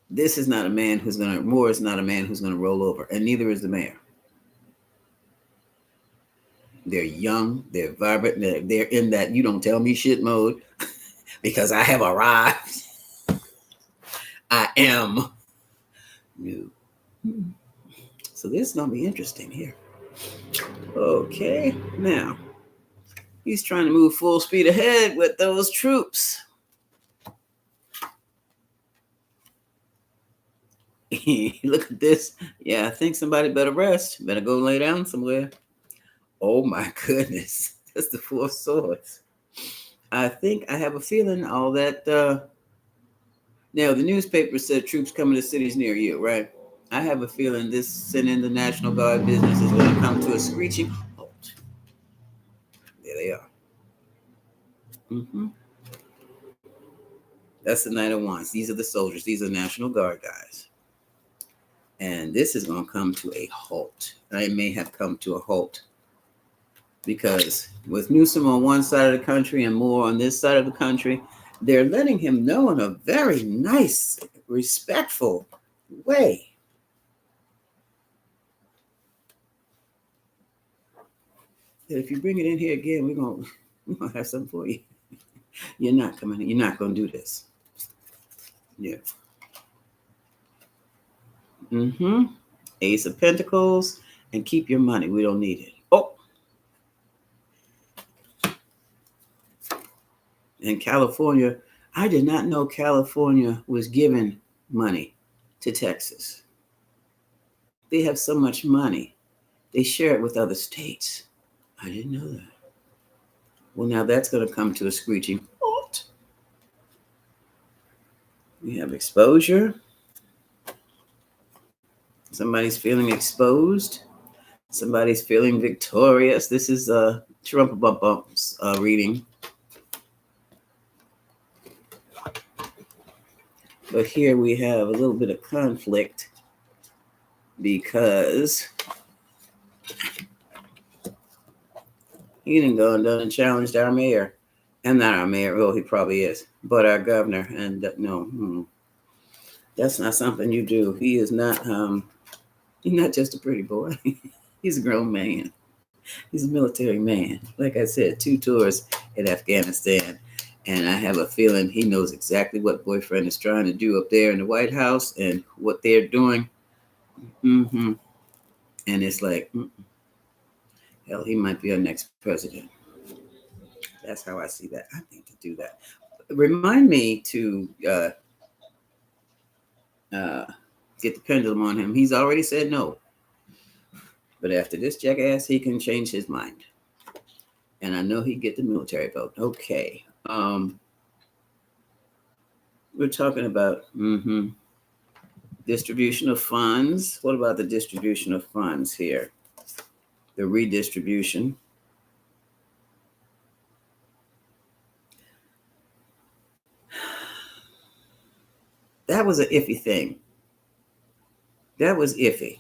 This is not a man Moore is not a man who's going to roll over, and neither is the mayor. They're young, they're vibrant, they're in that you don't tell me shit mode because I have arrived. I am new. So this is going to be interesting here. Okay, now he's trying to move full speed ahead with those troops. Look at this. Yeah, I think somebody better rest. Better go lay down somewhere. Oh my goodness. That's the 4 swords. I think I have a feeling all that. Now, the newspaper said troops coming to cities near you, right? I have a feeling this sending the National Guard business is going to come to a screeching halt. There they are. That's the Knight of Wands. These are the soldiers. These are National Guard guys. And this is going to come to a halt. I may have come to a halt because with Newsom on one side of the country and Moore on this side of the country, they're letting him know in a very nice, respectful way that if you bring it in here again, we're gonna have something for you. You're not coming in. You're not gonna do this. Yeah. Ace of Pentacles, and keep your money. We don't need it. Oh. In California, I did not know California was giving money to Texas. They have so much money. They share it with other states. I didn't know that. Well, now that's going to come to a screeching halt. We have exposure. Somebody's feeling exposed. Somebody's feeling victorious. This is a Trump bumps reading. But here we have a little bit of conflict because he didn't go and done and challenged our mayor. And not our mayor. Well, he probably is. But our governor. And no, that's not something you do. He is not, he's not just a pretty boy. He's a grown man. He's a military man. Like I said, 2 tours in Afghanistan. And I have a feeling he knows exactly what boyfriend is trying to do up there in the White House and what they're doing. And it's like, hell, he might be our next president. That's how I see that. I need to do that. Remind me to get the pendulum on him. He's already said no. But after this jackass, he can change his mind. And I know he'd get the military vote. Okay. We're talking about distribution of funds. What about the distribution of funds here? The redistribution. That was an iffy thing. That was iffy.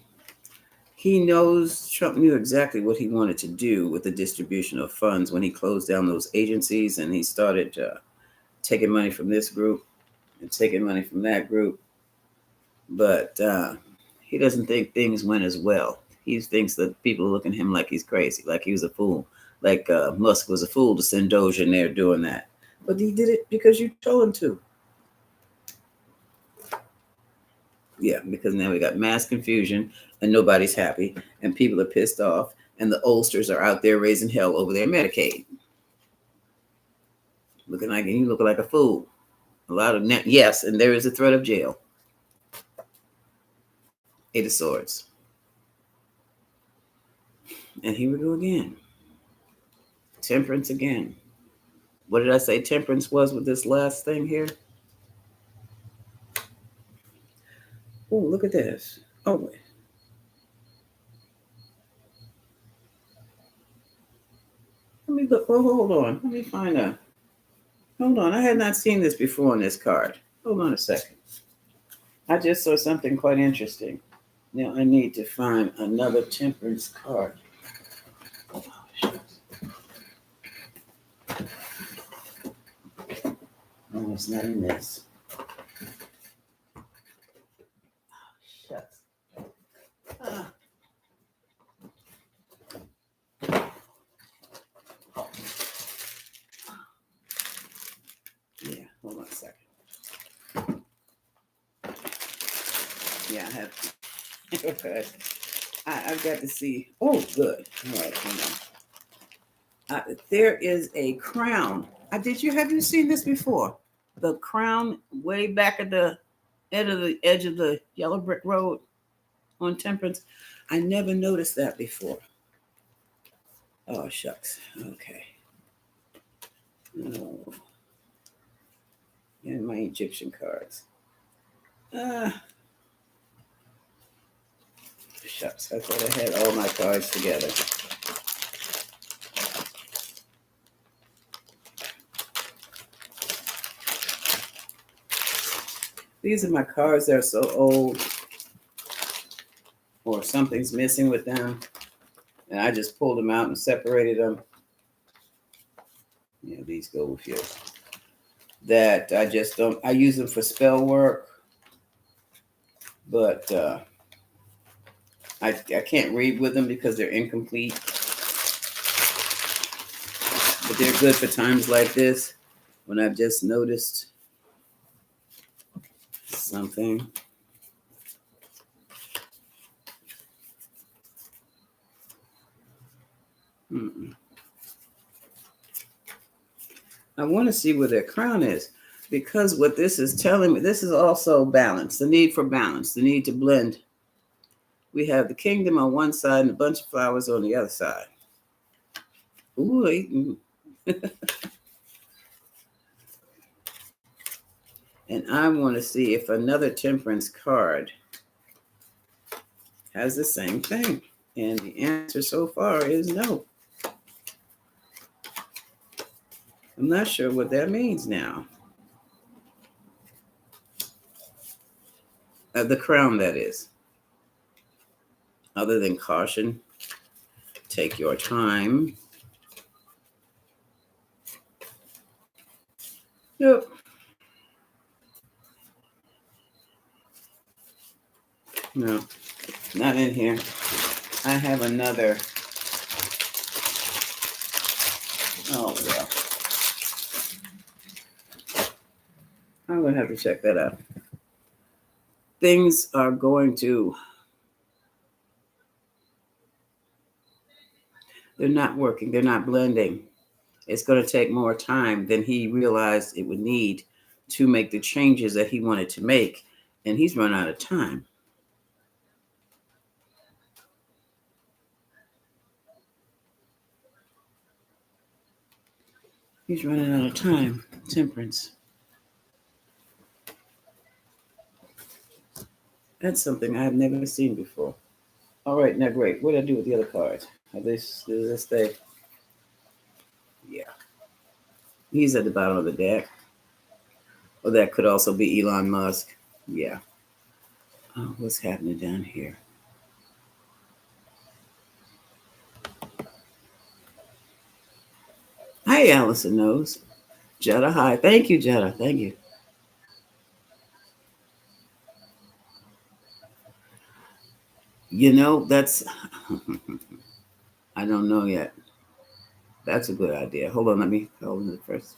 Trump knew exactly what he wanted to do with the distribution of funds when he closed down those agencies and he started taking money from this group and taking money from that group. But he doesn't think things went as well. He thinks that people look at him like he's crazy, like he was a fool, like Musk was a fool to send Doge in there doing that. But he did it because you told him to. Yeah, because now we got mass confusion and nobody's happy and people are pissed off and the oldsters are out there raising hell over their Medicaid. You look like a fool. A lot of yes, and there is a threat of jail. Eight of Swords. And here we go again. Temperance again. What did I say temperance was with this last thing here? Oh, look at this. Oh, wait. Let me look. Oh, hold on. Let me find out. Hold on. I had not seen this before on this card. Hold on a second. I just saw something quite interesting. Now I need to find another temperance card. Oh, no, it's not in this. Oh, shucks. Yeah, hold on a second. Yeah, I have to. Okay. I've got to see. Oh, good. All right, hold on. There is a crown. Have you seen this before? The crown way back at the edge of the yellow brick road on Temperance. I never noticed that before. Oh, shucks. Okay. Oh. And my Egyptian cards. Shucks. I thought I had all my cards together. These are my cards that are so old, or something's missing with them, and I just pulled them out and separated them. Yeah, these go with you. That I just don't. I use them for spell work, but I can't read with them because they're incomplete. But they're good for times like this when I've just noticed something. I want to see where their crown is, because what this is telling me, this is also balance, the need for balance, the need to blend. We have the kingdom on one side and a bunch of flowers on the other side. Ooh. And I want to see if another temperance card has the same thing. And the answer so far is no. I'm not sure what that means now. The crown, that is. Other than caution, take your time. Yep. No, not in here. I have another. Oh, well. I'm going to have to check that out. Things are going to. They're not working. They're not blending. It's going to take more time than he realized it would need to make the changes that he wanted to make. And he's run out of time. He's running out of time. Temperance. That's something I have never seen before. All right, now great. What did I do with the other cards? Does this stay? Yeah. He's at the bottom of the deck. Or that could also be Elon Musk. Yeah. Oh, what's happening down here? Hi, Allison knows. Jetta, hi. Thank you, Jetta. Thank you. That's, I don't know yet. That's a good idea. Hold on, let me hold it first.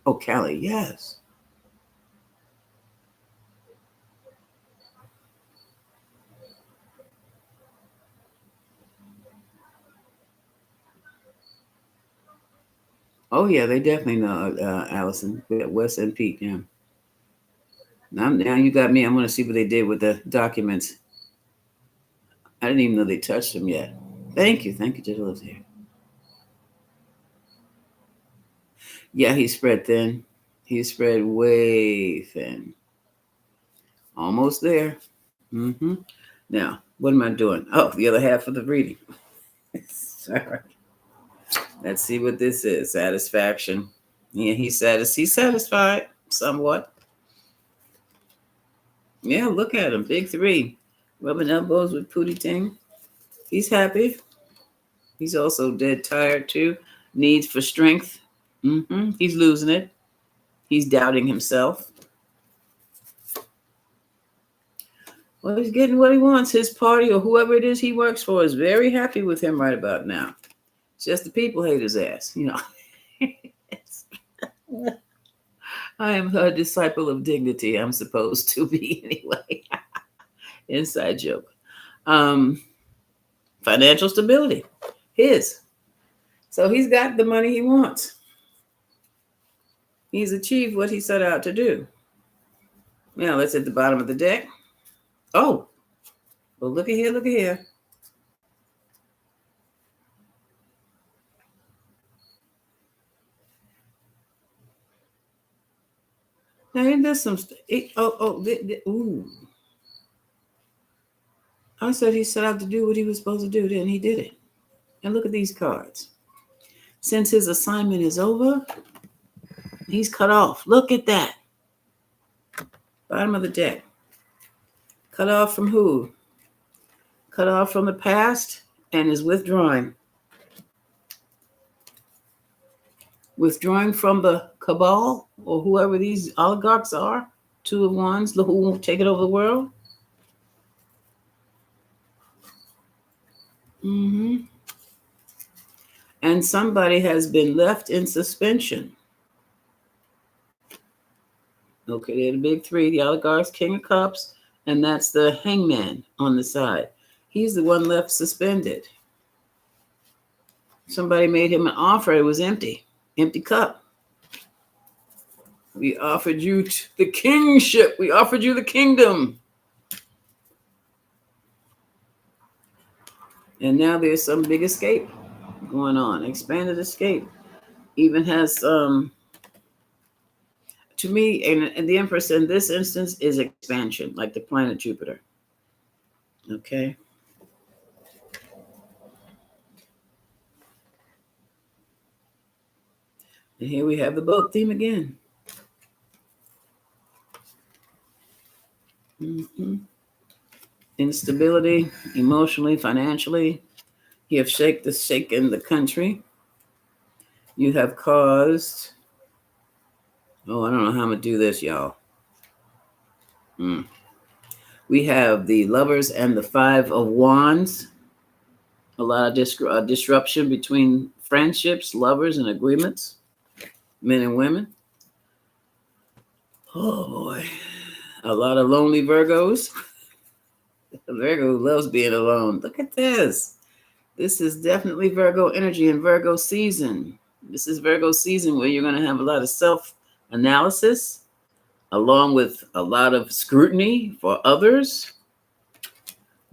Oh, Callie, yes. Oh, yeah, they definitely know, Allison, Wes and Pete. Yeah. Now you got me. I'm going to see what they did with the documents. I didn't even know they touched them yet. Thank you. Thank you, Jetta lives here. Yeah, he spread thin. He spread way thin. Almost there. Mm-hmm. Now, what am I doing? Oh, the other half of the reading. Sorry. Let's see what this is. Satisfaction. Yeah, he's satisfied somewhat. Yeah, look at him. Big three. Rubbing elbows with Pootie Ting. He's happy. He's also dead tired too. Needs for strength. He's losing it. He's doubting himself. Well, he's getting what he wants. His party or whoever it is he works for is very happy with him right about now. It's just the people hate his ass, I am a disciple of dignity. I'm supposed to be anyway. Inside joke. Um, Financial stability. His. So he's got the money he wants. He's achieved what he set out to do. Now let's hit the bottom of the deck. Oh, well, look at here, look at here. Now, ain't there some? Ooh. I said he set out to do what he was supposed to do, then he did it. And look at these cards. Since his assignment is over, he's cut off. Look at that. Bottom of the deck. Cut off from who? Cut off from the past and is withdrawing. Withdrawing from the cabal or whoever these oligarchs are. Two of Wands who won't take it over the world. And somebody has been left in suspension. Okay, they're the big three, the oligarchs, King of Cups, and that's the Hangman on the side. He's the one left suspended. Somebody made him an offer. It was empty. Empty cup. We offered you the kingship. We offered you the kingdom. And now there's some big escape going on. Expanded escape. Even has to me, and the Empress in this instance is expansion, like the planet Jupiter. Okay. And here we have the boat theme again. Instability, emotionally, financially. You have shaken the country. You have caused. Oh, I don't know how I'm going to do this, y'all. We have the Lovers and the Five of Wands. A lot of disruption between friendships, lovers, and agreements, men and women. Oh, boy. A lot of lonely Virgos. Virgo loves being alone. Look at this. This is definitely Virgo energy and Virgo season. This is Virgo season where you're going to have a lot of self-analysis along with a lot of scrutiny for others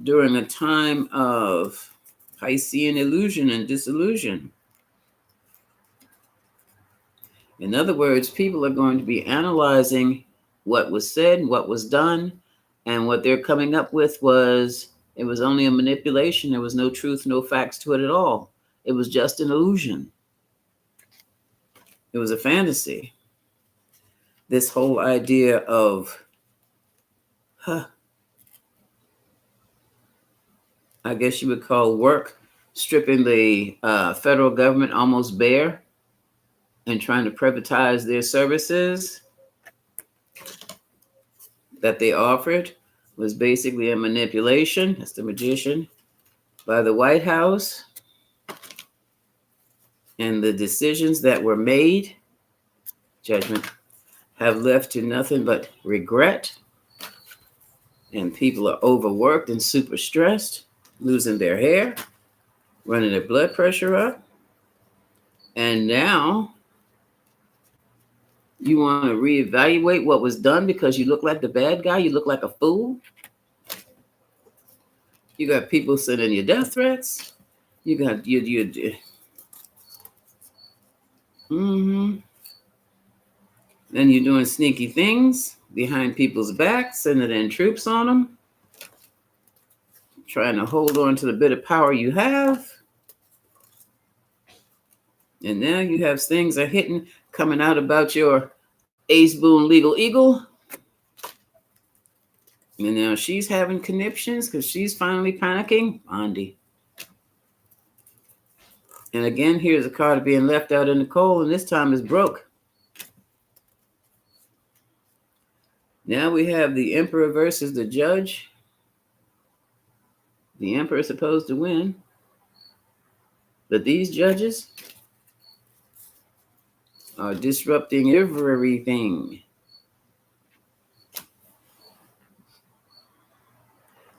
during a time of Piscean illusion and disillusion. In other words, people are going to be analyzing what was said, what was done, and what they're coming up with it was only a manipulation. There was no truth, no facts to it at all. It was just an illusion. It was a fantasy. This whole idea of, I guess you would call work, stripping the federal government almost bare and trying to privatize their services that they offered, was basically a manipulation. That's the magician by the White House. And the decisions that were made, judgment, have left to nothing but regret. And people are overworked and super stressed, losing their hair, running their blood pressure up. And now you want to reevaluate what was done because you look like the bad guy, you look like a fool. You got people sending you death threats. You got you. Mm-hmm. Then you're doing sneaky things behind people's backs, sending in troops on them, trying to hold on to the bit of power you have. And now you have things are hitting, coming out about your Ace Boone legal eagle. And now she's having conniptions because she's finally panicking. Bondi. And again, here's a card being left out in the cold, and this time is broke. Now we have the Emperor versus the Judge. The Emperor is supposed to win. But these judges are disrupting everything.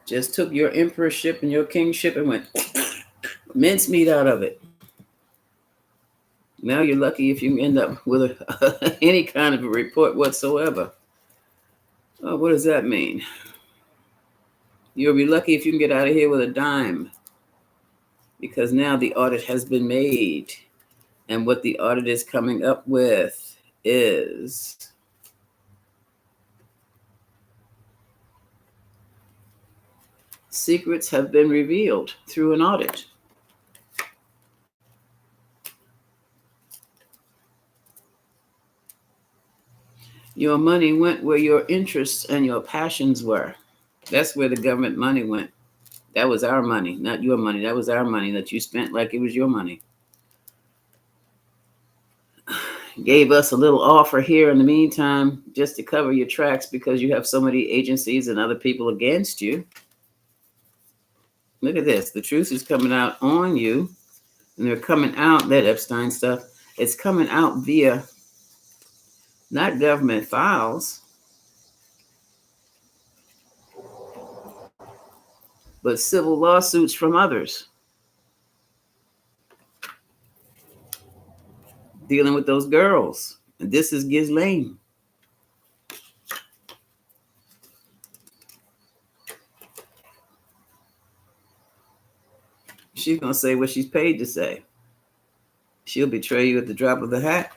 Just took your emperorship and your kingship and went mincemeat out of it. Now you're lucky if you end up with any kind of a report whatsoever. Oh, what does that mean? You'll be lucky if you can get out of here with a dime, because now the audit has been made. And what the audit is coming up with is secrets have been revealed through an audit. Your money went where your interests and your passions were. That's where the government money went. That was our money, not your money. That was our money that you spent like it was your money. Gave us a little offer here in the meantime just to cover your tracks because you have so many agencies and other people against you. Look at this. The truth is coming out on you, and they're coming out, that Epstein stuff, it's coming out via not government files, but civil lawsuits from others dealing with those girls. And this is Ghislaine. She's going to say what she's paid to say. She'll betray you at the drop of the hat.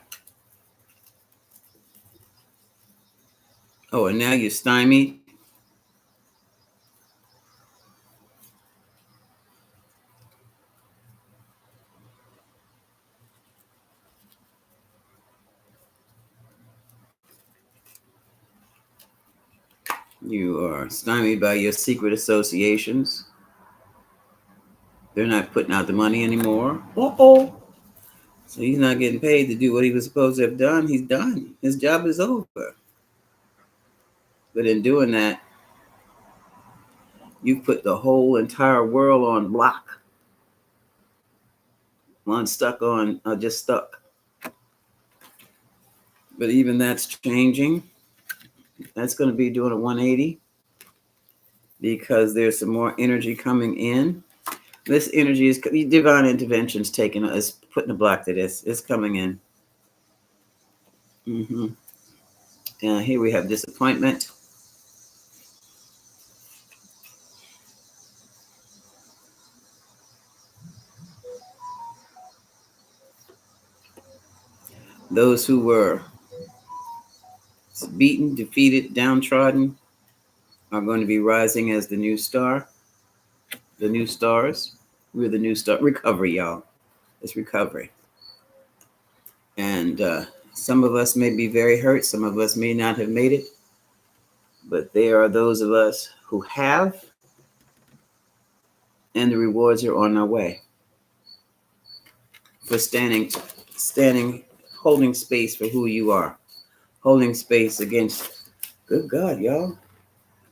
Oh, and now you're stymied. You are stymied by your secret associations. They're not putting out the money anymore. Uh-oh. So he's not getting paid to do what he was supposed to have done. He's done. His job is over. But in doing that, you put the whole entire world on block. One stuck on, just stuck. But even that's changing. That's going to be doing a 180 because there's some more energy coming in. This energy is divine intervention's taking is putting a block to this. It's coming in. Here we have disappointment. Those who were beaten, defeated, downtrodden are going to be rising as the new star. The new stars. We're the new star. Recovery, y'all. It's recovery. And some of us may be very hurt. Some of us may not have made it. But there are those of us who have. and the rewards are on our way for standing, holding space for who you are, holding space against. Good God, y'all.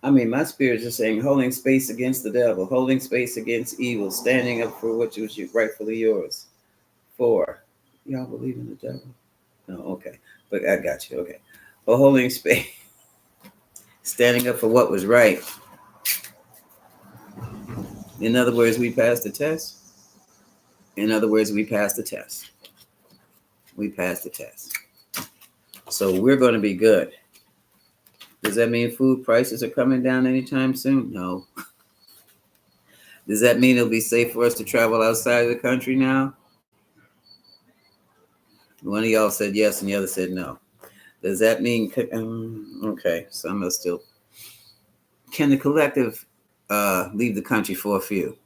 I mean, my spirits are saying holding space against the devil, holding space against evil, standing up for what was rightfully yours. For y'all believe in the devil? No, okay, but I got you. Okay, for holding space, standing up for what was right. In other words, we passed the test. In other words, we passed the test. We passed the test. So we're going to be good. Does that mean food prices are coming down anytime soon? No. Does that mean it'll be safe for us to travel outside of the country now? One of y'all said yes and the other said no. Does that mean, okay, some are still, can the collective leave the country for a few?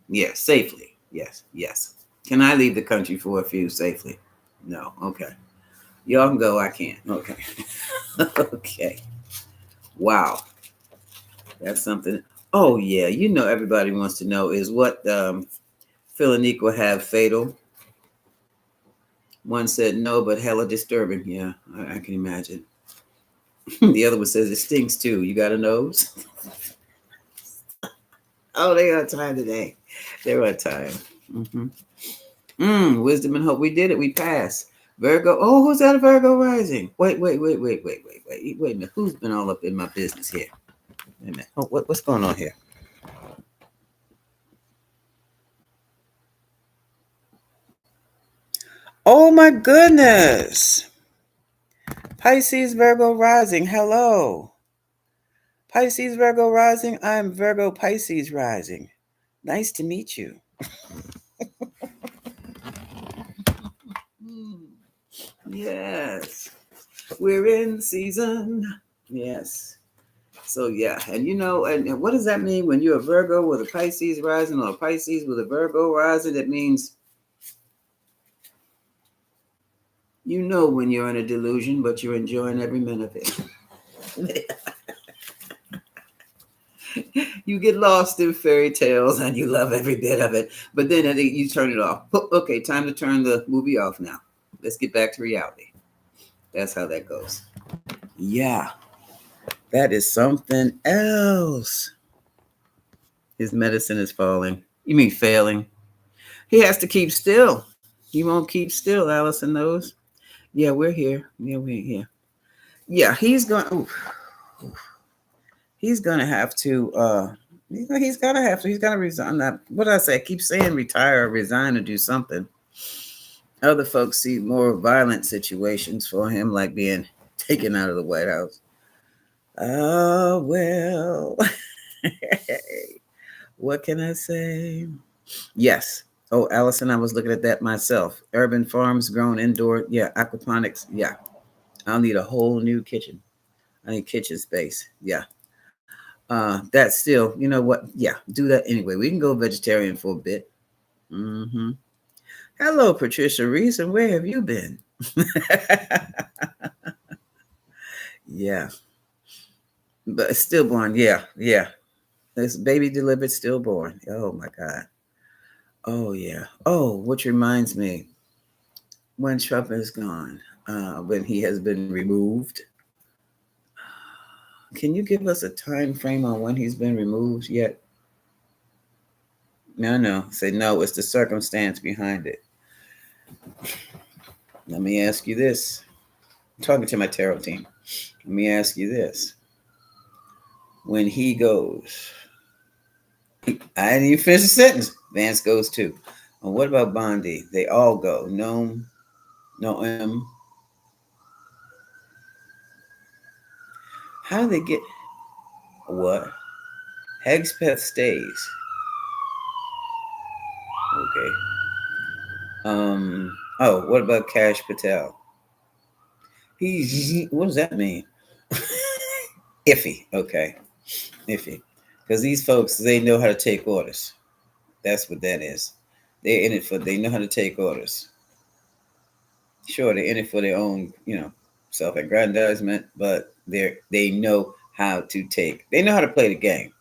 Yes, safely. Yes, yes. Can I leave the country for a few safely? No, okay. Y'all can go, I can't. Okay. Okay. Wow. That's something. Oh, yeah. You know, everybody wants to know is what Phil and Nico have fatal. One said no, but hella disturbing. Yeah, I can imagine. The other one says it stinks too. You got a nose? Oh, they on time today. They're on time. Wisdom and hope. We did it. We passed. Virgo. Oh, who's that? A Virgo rising? Wait a minute. Who's been all up in my business here? Wait a minute. Oh, what's going on here? Oh my goodness. Pisces Virgo rising. Hello. Pisces Virgo rising. I'm Virgo Pisces rising. Nice to meet you. Yes. We're in season. Yes. So yeah, and you know, and what does that mean when you're a Virgo with a Pisces rising or a Pisces with a Virgo rising? It means you know when you're in a delusion, but you're enjoying every minute of it. You get lost in fairy tales and you love every bit of it, but then you turn it off. Okay, time to turn the movie off now. Let's get back to reality. That's how that goes. Yeah, that is something else. His medicine is falling. You mean failing? He has to keep still. He won't keep still. Allison knows. Yeah, we're here. Yeah, we're here. Yeah, he's going. He's gonna have to. He's gonna have to. He's gonna resign. What did I say? I keep saying retire, resign, or do something. Other folks see more violent situations for him, like being taken out of the White House. Oh well. What can I say? Yes. Oh, Allison, I was looking at that myself. Urban farms grown indoor. Yeah, aquaponics. Yeah. I'll need a whole new kitchen. I need kitchen space. Yeah. That's still, you know what? Yeah, do that anyway. We can go vegetarian for a bit. Hello, Patricia Reese, and where have you been? Yeah. But stillborn, yeah, yeah. This baby delivered stillborn. Oh my God. Oh yeah. Oh, which reminds me, when Trump is gone, when he has been removed, can you give us a time frame on when he's been removed yet? No. Say no, it's the circumstance behind it. Let me ask you this. I'm talking to my tarot team. Let me ask you this. When he goes, I didn't even finish the sentence. Vance goes too. And what about Bondi? They all go. No, no. How do they get what? Hegspeth stays. Okay. Oh, what about Cash Patel? What does that mean? Iffy. Okay. Iffy. Because these folks, they know how to take orders. That's what that is. They're in it for, they know how to take orders. Sure, they're in it for their own, self-aggrandizement, but they know how to take, they know how to play the game.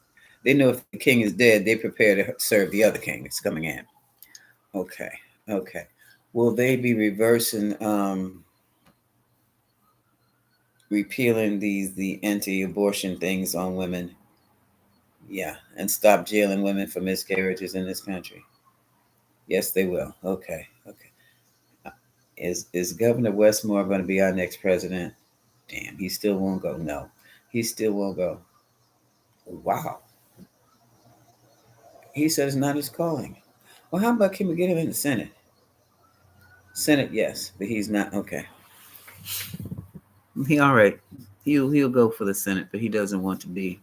They know if the king is dead, they prepare to serve the other king that's coming in. Okay. Okay. Will they be reversing, repealing the anti-abortion things on women? Yeah, and stop jailing women for miscarriages in this country. Yes, they will. Okay. Okay. Is Governor Westmore going to be our next president? Damn, he still won't go. No, he still won't go. Wow. He said it's not his calling. Well, how about can we get him in the Senate? Senate, yes, but he's not. Okay. He all right. He'll go for the Senate, but he doesn't want to be.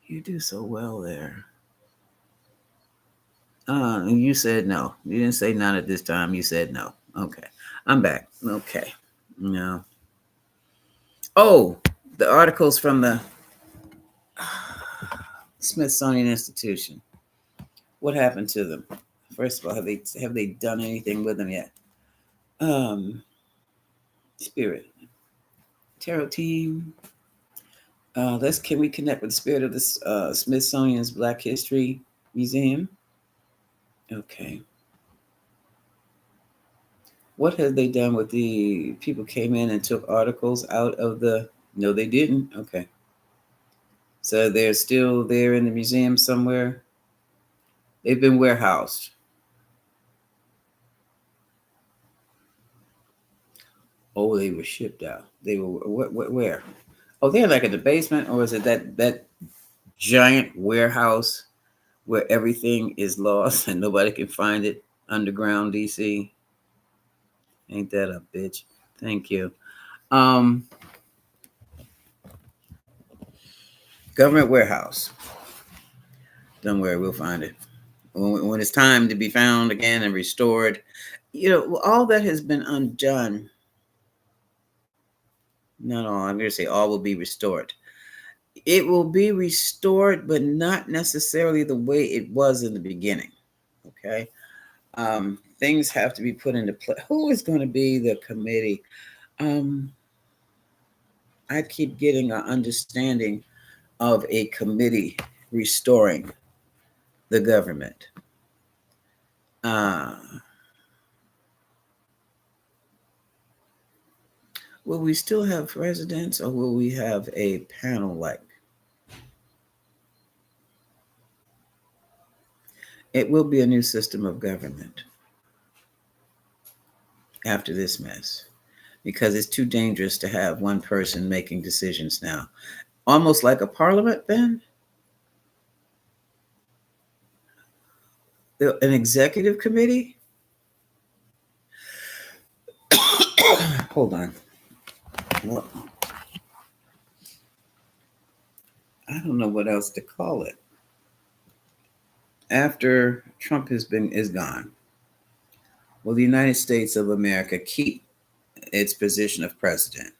You do so well there. And you said no. You didn't say none at this time. You said no. Okay. I'm back. Okay. No. Oh, the articles from the Smithsonian Institution. What happened to them? First of all, have they done anything with them yet? Spirit Tarot team. Let's can we connect with the spirit of the Smithsonian's Black History Museum? Okay. What have they done with the people came in and took articles out of the? No, they didn't. Okay. So they're still there in the museum somewhere. They've been warehoused. Oh, they were shipped out. They were where? Oh, they're like in the basement, or is it that giant warehouse where everything is lost and nobody can find it underground, DC? Ain't that a bitch? Thank you. Um, Government warehouse. Don't worry, we'll find it when it's time to be found again and restored. All that has been undone. Not all. I'm going to say all will be restored. It will be restored, but not necessarily the way it was in the beginning. Okay. Things have to be put into place. Who is going to be the committee? I keep getting an understanding of a committee restoring the government. Will we still have residents, or will we have a panel like? It will be a new system of government after this mess, because it's too dangerous to have one person making decisions now. Almost like a parliament then? An executive committee? Hold on. Well, I don't know what else to call it. After Trump is gone, will the United States of America keep its position of president?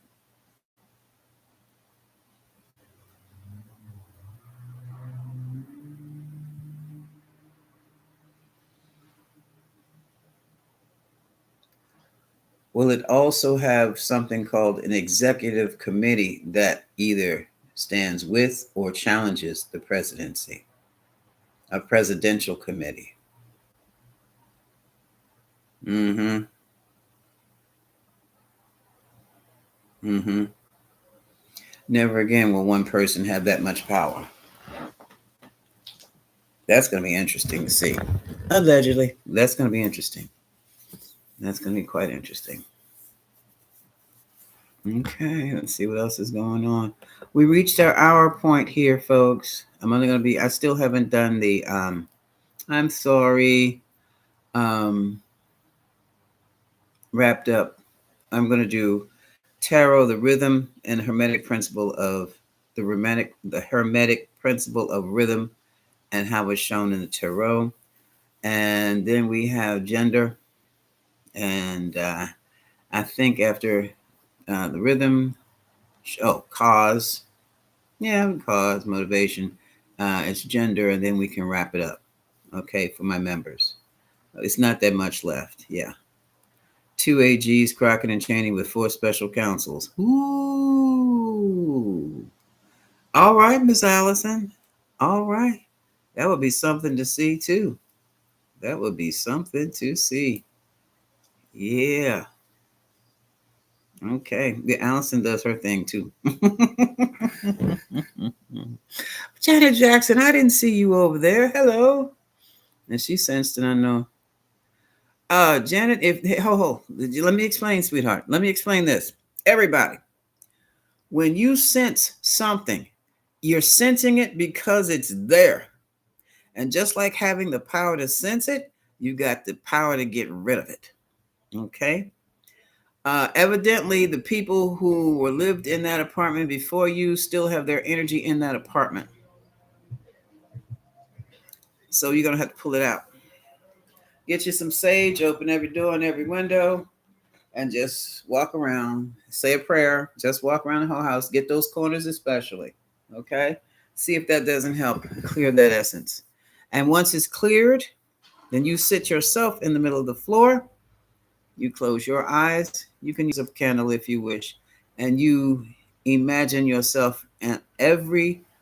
Will it also have something called an executive committee that either stands with or challenges the presidency? A presidential committee. Mm-hmm. Mm-hmm. Never again will one person have that much power. That's going to be interesting to see. Allegedly, that's going to be interesting. That's going to be quite interesting. Okay, let's see what else is going on. We reached our hour point here, folks. I still haven't done the, I'm sorry, wrapped up. I'm going to do tarot, the rhythm and hermetic principle of the hermetic principle of rhythm and how it's shown in the tarot. And then we have gender. And I think after the rhythm, cause. Yeah, cause, motivation. It's gender, and then we can wrap it up. Okay, for my members. It's not that much left. Yeah. 2 AGs, Crockett and Cheney with 4 special counsels. Ooh. All right, Miss Allison. All right. That would be something to see too. That would be something to see. Yeah. Okay. Yeah, Allison does her thing too. Janet Jackson, I didn't see you over there. Hello. And she sensed it, I know. Janet, if hey, ho, let me explain, sweetheart. Let me explain this. Everybody, when you sense something, you're sensing it because it's there. And just like having the power to sense it, you got the power to get rid of it. Okay? Evidently, the people who were lived in that apartment before you still have their energy in that apartment. So you're going to have to pull it out. Get you some sage, open every door and every window, and just walk around. Say a prayer. Just walk around the whole house. Get those corners especially. Okay? See if that doesn't help clear that essence. And once it's cleared, then you sit yourself in the middle of the floor. You close your eyes. You can use a candle if you wish. And you imagine yourself and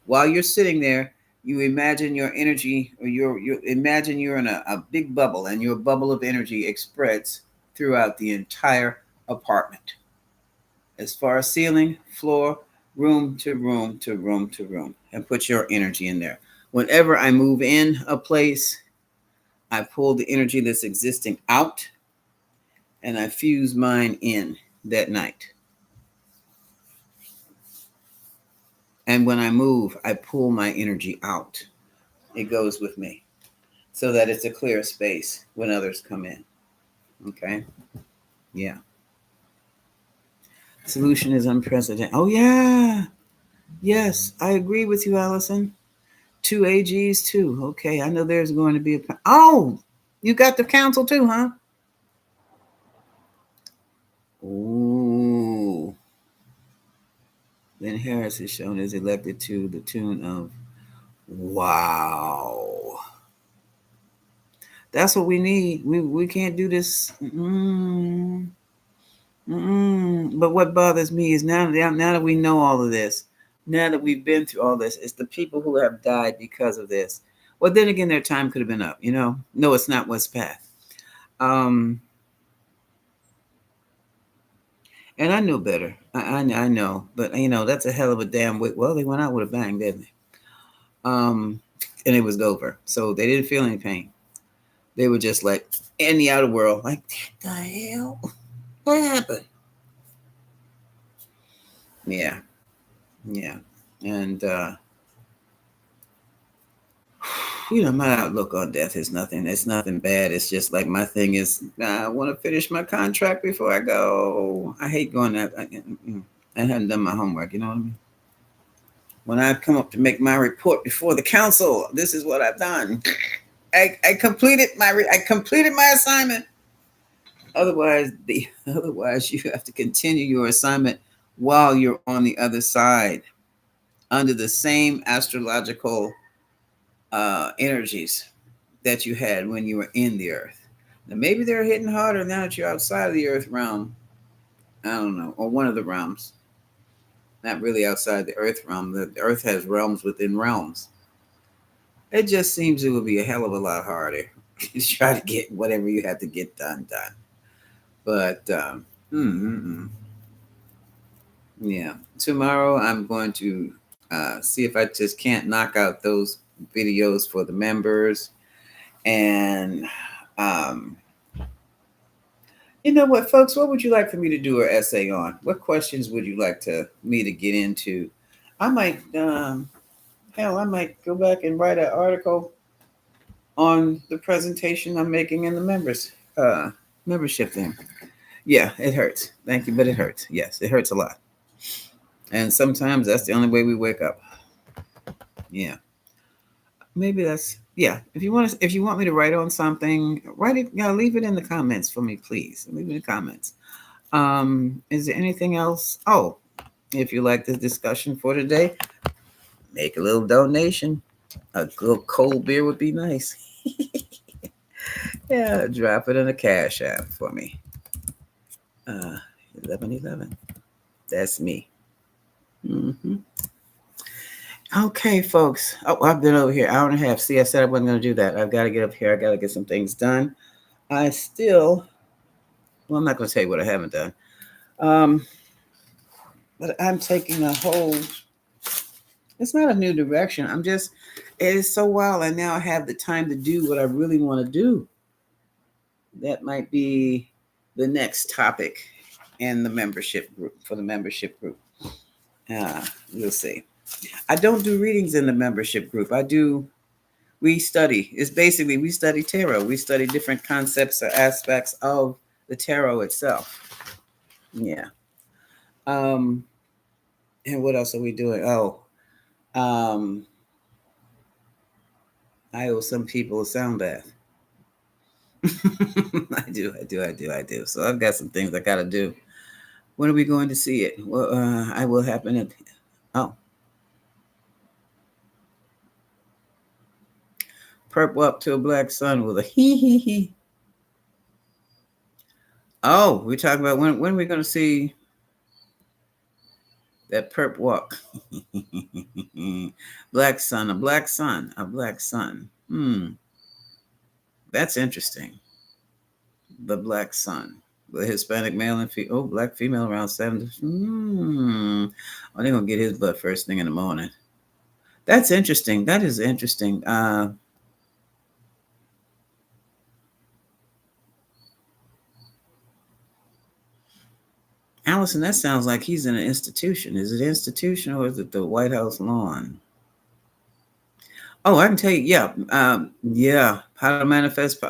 while you're sitting there, you imagine your energy, or you imagine you're in a big bubble, and your bubble of energy spreads throughout the entire apartment. As far as ceiling, floor, room to room to room to room. And put your energy in there. Whenever I move in a place, I pull the energy that's existing out and I fuse mine in that night. And when I move, I pull my energy out. It goes with me so that it's a clear space when others come in. Okay? Yeah. Solution is unprecedented. Oh, yeah. Yes, I agree with you, Allison. Two AGs, too. Okay, I know there's going to be a. Oh, you got the council, too, huh? Ooh. Then Harris is shown as elected to the tune of wow. That's what we need. We can't do this. But what bothers me is now that we know all of this, now that we've been through all this, it's the people who have died because of this. Well, then again, their time could have been up. No, it's not what's path. Um, and I know better. I know, but that's a hell of a damn way. Well, they went out with a bang, didn't they? And it was over, so they didn't feel any pain. They were just like in the outer world, like, what the hell? What happened? Yeah, yeah. And my outlook on death is nothing. It's nothing bad. It's just like my thing is, I want to finish my contract before I go. I hate going that. I hadn't done my homework. You know what I mean? When I come up to make my report before the council, this is what I've done. I completed my assignment. Otherwise, you have to continue your assignment while you're on the other side, under the same astrological energies that you had when you were in the earth. Now, maybe they're hitting harder now that you're outside of the earth realm. I don't know, or one of the realms. Not really outside the earth realm. The earth has realms within realms. It just seems it would be a hell of a lot harder to try to get whatever you have to get done. But yeah, tomorrow I'm going to see if I just can't knock out those videos for the members. And you know what, folks, what would you like for me to do an essay on? What questions would you like me to get into? I might, I might go back and write an article on the presentation I'm making in the membership thing. Yeah, it hurts. Thank you, but it hurts. Yes, it hurts a lot. And sometimes that's the only way we wake up. Yeah. Maybe that's yeah. If you want me to write on something, write it. Leave it in the comments for me, please. Leave it in the comments. Is there anything else? Oh, if you like this discussion for today, make a little donation. A little cold beer would be nice. Yeah, drop it in a cash app for me. 1111. That's me. Okay, folks. Oh, I've been over here hour and a half. See, I said I wasn't going to do that. I've got to get up here. I got to get some things done. I still, well, I'm not going to tell you what I haven't done. Um, but I'm taking a whole, it's not a new direction. I'm just, it is so wild. And now I have the time to do what I really want to do. That might be the next topic in the membership group, for the membership group. Uh, we'll see. I don't do readings in the membership group. We study. It's basically, we study tarot. We study different concepts or aspects of the tarot itself. Yeah. Um, and what else are we doing? Oh, um, I owe some people a sound bath. I do. So I've got some things I got to do. When are we going to see it? Well, I will happen at, oh, purple up to a black sun with a hee hee hee. Oh, we're talking about when we're going to see that perp walk. Black sun, a black sun, a black sun. That's interesting. The black sun. The Hispanic male and female. Oh, black female around 70. Oh, they're gonna get his butt first thing in the morning. That's interesting. That is interesting. Allison, that sounds like he's in an institution. Is it institution or is it the White House lawn? Oh, I can tell you. Yeah, yeah. How to manifest.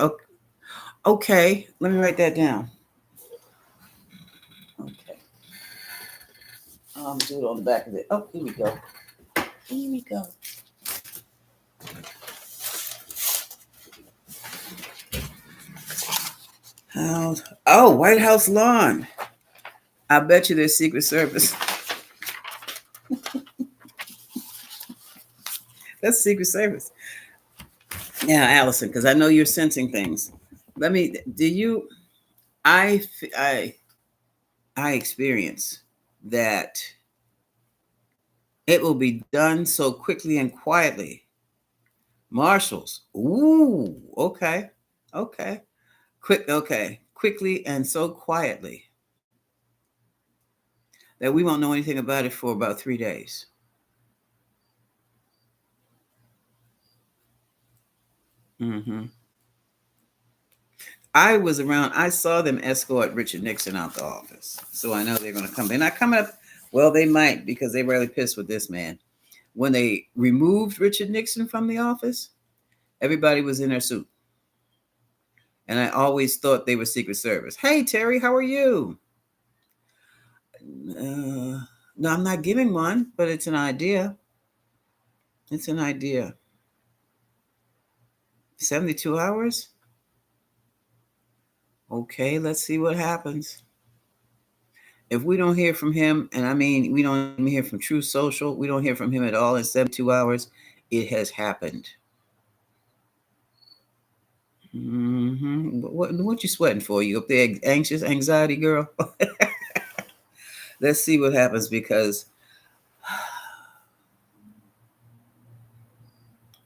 Okay, let me write that down. Okay, do it on the back of it. Oh, here we go. Here we go. Oh, White House lawn. I bet you there's Secret Service. That's Secret Service. Yeah, Allison, because I know you're sensing things. Let me. Do you? I I I experience that it will be done so quickly and quietly. Marshals. Ooh. Okay. Okay. Quick. Okay. Quickly and so quietly that we won't know anything about it for about 3 days. Mm-hmm. I was around. I saw them escort Richard Nixon out the office, so I know they're going to come. They're not coming up. Well, they might because they really pissed with this man. When they removed Richard Nixon from the office, everybody was in their suit, and I always thought they were Secret Service. Hey, Terry, how are you? No, I'm not giving one, but it's an idea. It's an idea. 72 hours. Okay, let's see what happens. If we don't hear from him, and I mean, we don't even hear from True Social, we don't hear from him at all in 72 hours, it has happened. What you sweating for? You up there anxious, anxiety girl? Let's see what happens because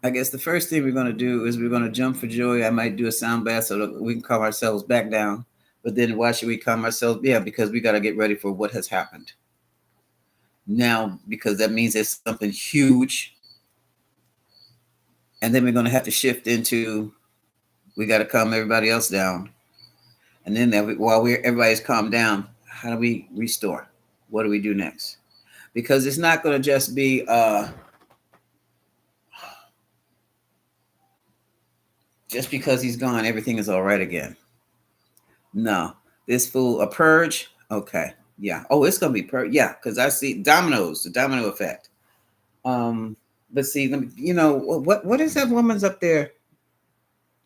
I guess the first thing we're going to do is we're going to jump for joy. I might do a sound bath so that we can calm ourselves back down. But then why should we calm ourselves? Yeah, because we got to get ready for what has happened. Now, because that means there's something huge. And then we're going to have to shift into we got to calm everybody else down. And then while everybody's calmed down, how do we restore? What do we do next? Because it's not going to just be just because he's gone, everything is all right again. No, this fool a purge. Okay, yeah. Oh, it's gonna be purge. Yeah, because I see dominoes, the domino effect. But see, let me, what is that woman's up there?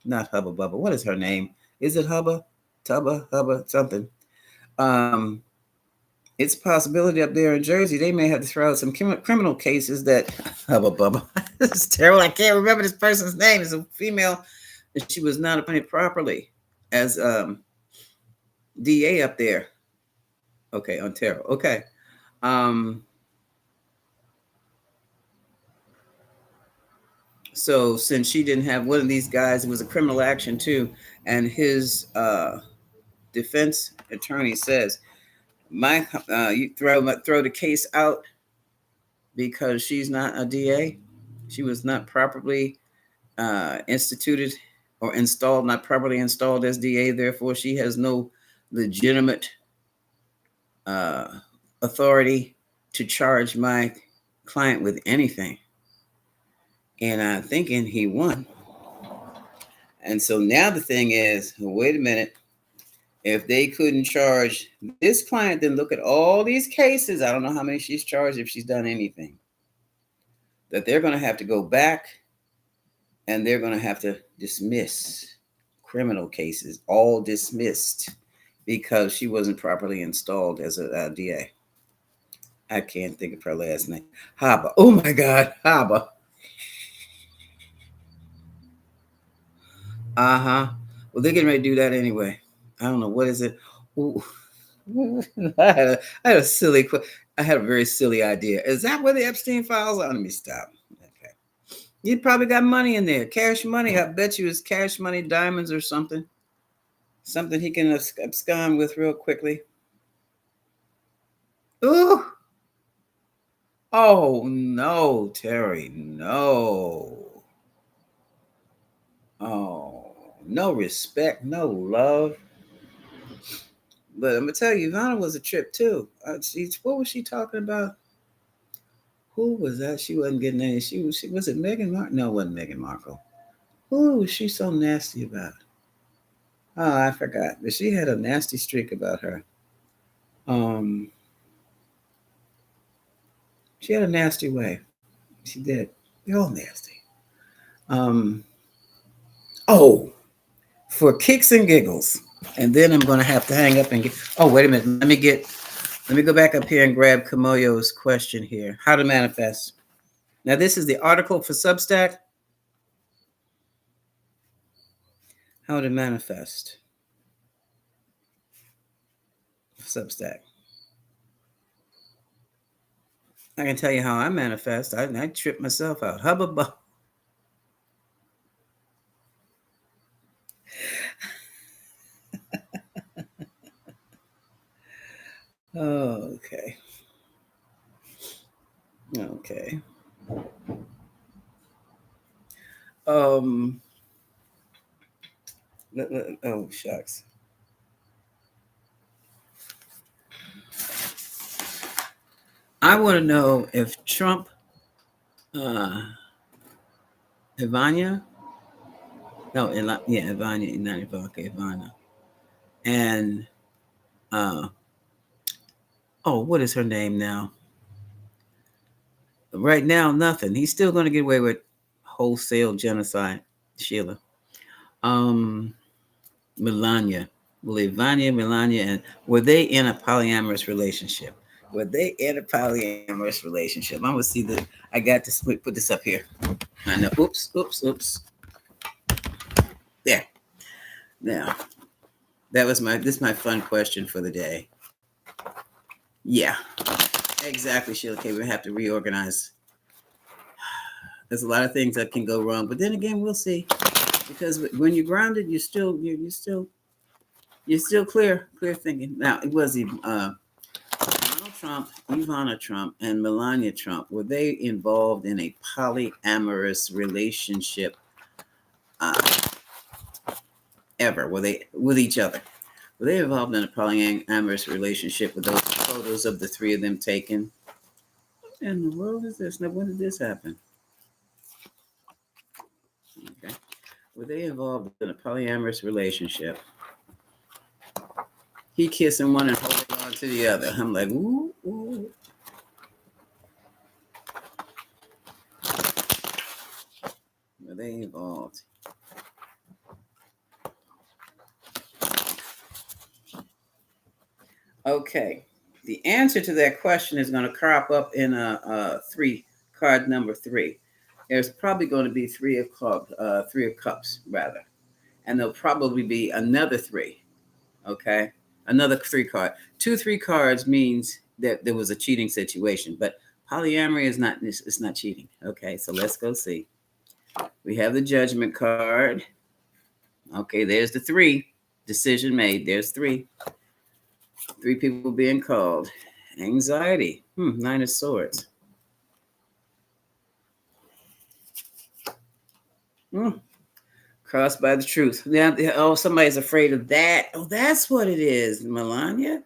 Not Hubba Bubba. What is her name? Is it Hubba? Tubba Hubba something? Um, it's a possibility up there in Jersey they may have to throw out some criminal cases that Hubba Bubba. This is terrible. I can't remember this person's name. It's a female, and she was not appointed properly as DA up there. Okay, Ontario. Okay. Um, So since she didn't have one of these guys, it was a criminal action too, and his defense attorney says, "My, you throw the case out because she's not a DA. She was not properly instituted or installed, not properly installed as DA. Therefore, she has no legitimate uh, authority to charge my client with anything." And I'm thinking he won. And so now the thing is, wait a minute. If they couldn't charge this client, then look at all these cases. I don't know how many she's charged if she's done anything. That they're going to have to go back and they're going to have to dismiss criminal cases, all dismissed because she wasn't properly installed as a DA. I can't think of her last name. Haba. Oh my God, Haba. Uh-huh. Well, they're getting ready to do that anyway. I don't know. What is it? Ooh. I had a silly, I had a very silly idea. Is that where the Epstein files are? Let me stop. Okay. You probably got money in there. Cash money. I bet you it's cash money, diamonds or something. Something he can abscond with real quickly. Ooh. Oh, no, Terry. No. Oh, no respect, no love. But I'm gonna tell you, Ivana was a trip too. What was she talking about? Who was that? She wasn't getting any. She was it Meghan Markle? No, it wasn't Meghan Markle. Who was she so nasty about? Oh, I forgot. But she had a nasty streak about her. Um, she had a nasty way. She did. They're all nasty. Um, oh, for kicks and giggles. And then I'm gonna have to hang up and get. Oh, wait a minute. Let me go back up here and grab Kamoyo's question here. How to manifest. Now, this is the article for Substack. How to manifest. Substack. I can tell you how I manifest. I trip myself out. Hubba. Okay. Okay. Um. Oh shucks. I want to know if Trump, uh, Ivana, no, yeah, Ivana, not Ivanka, Ivana, and what is her name now? Right now, nothing. He's still going to get away with wholesale genocide, Sheila. Um, Melania. Well, Ivania, Melania, and were they in a polyamorous relationship? Were they in a polyamorous relationship? I'm gonna see that. I got to put this up here. I know. Oops. There. Now, this is my fun question for the day. Yeah, exactly, Sheila K. We have to reorganize. There's a lot of things that can go wrong, but then again, we'll see. Because when you're grounded, you're still clear thinking. Now, it was Donald Trump, Ivana Trump, and Melania Trump. Were they involved in a polyamorous relationship ever? Were they with each other? Were they involved in a polyamorous relationship with those photos of the three of them taken? What in the world is this? Now, when did this happen? Okay. Were they involved in a polyamorous relationship? He kissing one and holding on to the other. I'm like, ooh. Were they involved? Okay. The answer to that question is going to crop up in a card number 3. There's probably going to be three of cups rather, and there'll probably be another 3. Okay, another 3 card. 2 3 cards means that there was a cheating situation, but polyamory is not. It's not cheating. Okay, so let's go see. We have the Judgment card. Okay, there's the 3. Decision made. There's 3. 3 people being called. Anxiety. 9 of Swords. Crossed by the truth. Now, somebody's afraid of that. Oh, that's what it is, Melania.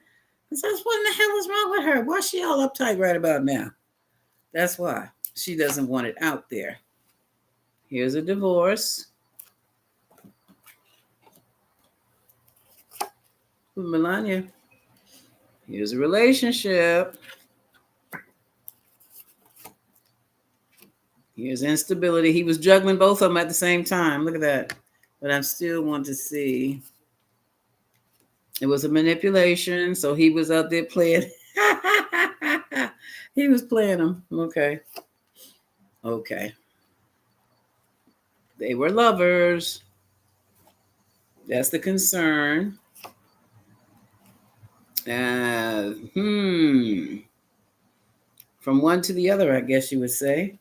That's what in the hell is wrong with her? Why is she all uptight right about now? That's why. She doesn't want it out there. Here's a divorce. Melania. Here's a relationship. Here's instability. He was juggling both of them at the same time. Look at that. But I still want to see. It was a manipulation. So he was out there playing. He was playing them. Okay. They were lovers. That's the concern. From one to the other, I guess you would say.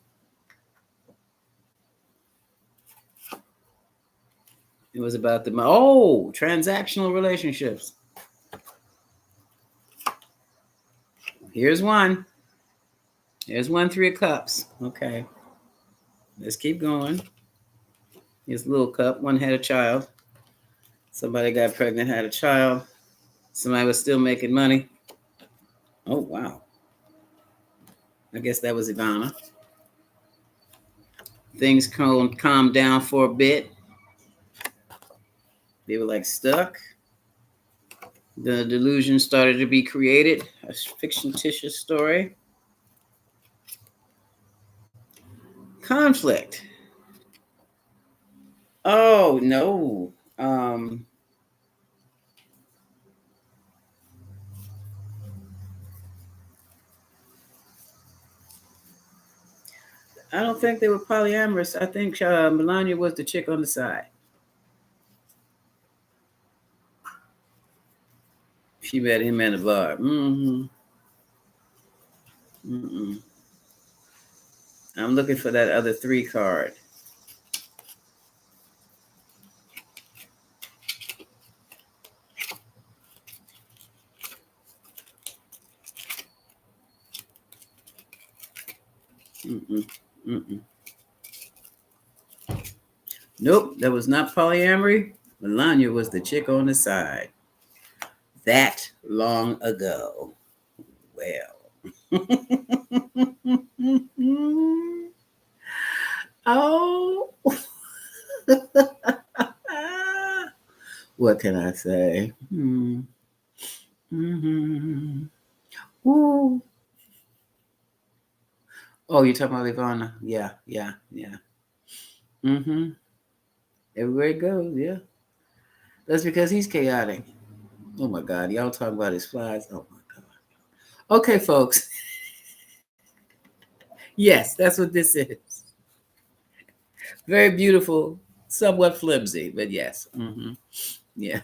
It was about the transactional relationships. Here's one. Here's 1, 3 of Cups. Okay. Let's keep going. Here's a little cup. One had a child. Somebody got pregnant, had a child. Somebody was still making money. Oh, wow. I guess that was Ivana. Things calmed down for a bit. They were like stuck. The delusion started to be created. A fictitious story. Conflict. Oh, no. I don't think they were polyamorous. I think Melania was the chick on the side. She met him in a bar. I'm looking for that other 3 card. Nope, that was not polyamory. Melania was the chick on the side. That long ago. Well. Oh. What can I say? Ooh. Oh, you're talking about Ivana? Yeah. Everywhere it goes, yeah. That's because he's chaotic. Oh my God, y'all talking about his flies? Oh my God. Okay, folks. Yes, that's what this is. Very beautiful, somewhat flimsy, but yes. Yeah.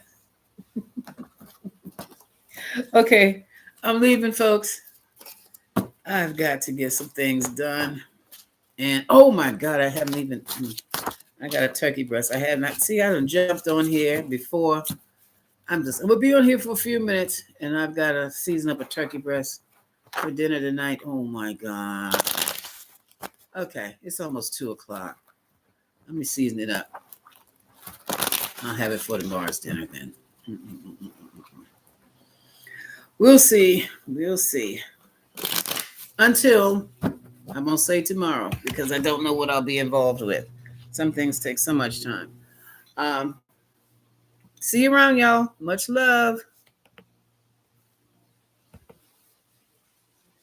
Okay, I'm leaving, folks. I've got to get some things done. And oh my God, I haven't even. I got a turkey breast. I have not. See, I done jumped on here before. We'll be on here for a few minutes, and I've got to season up a turkey breast for dinner tonight. Oh my God. Okay, it's almost 2:00. Let me season it up. I'll have it for tomorrow's dinner then. We'll see. Until I'm going to say tomorrow, because I don't know what I'll be involved with. Some things take so much time. See you around, y'all. Much love.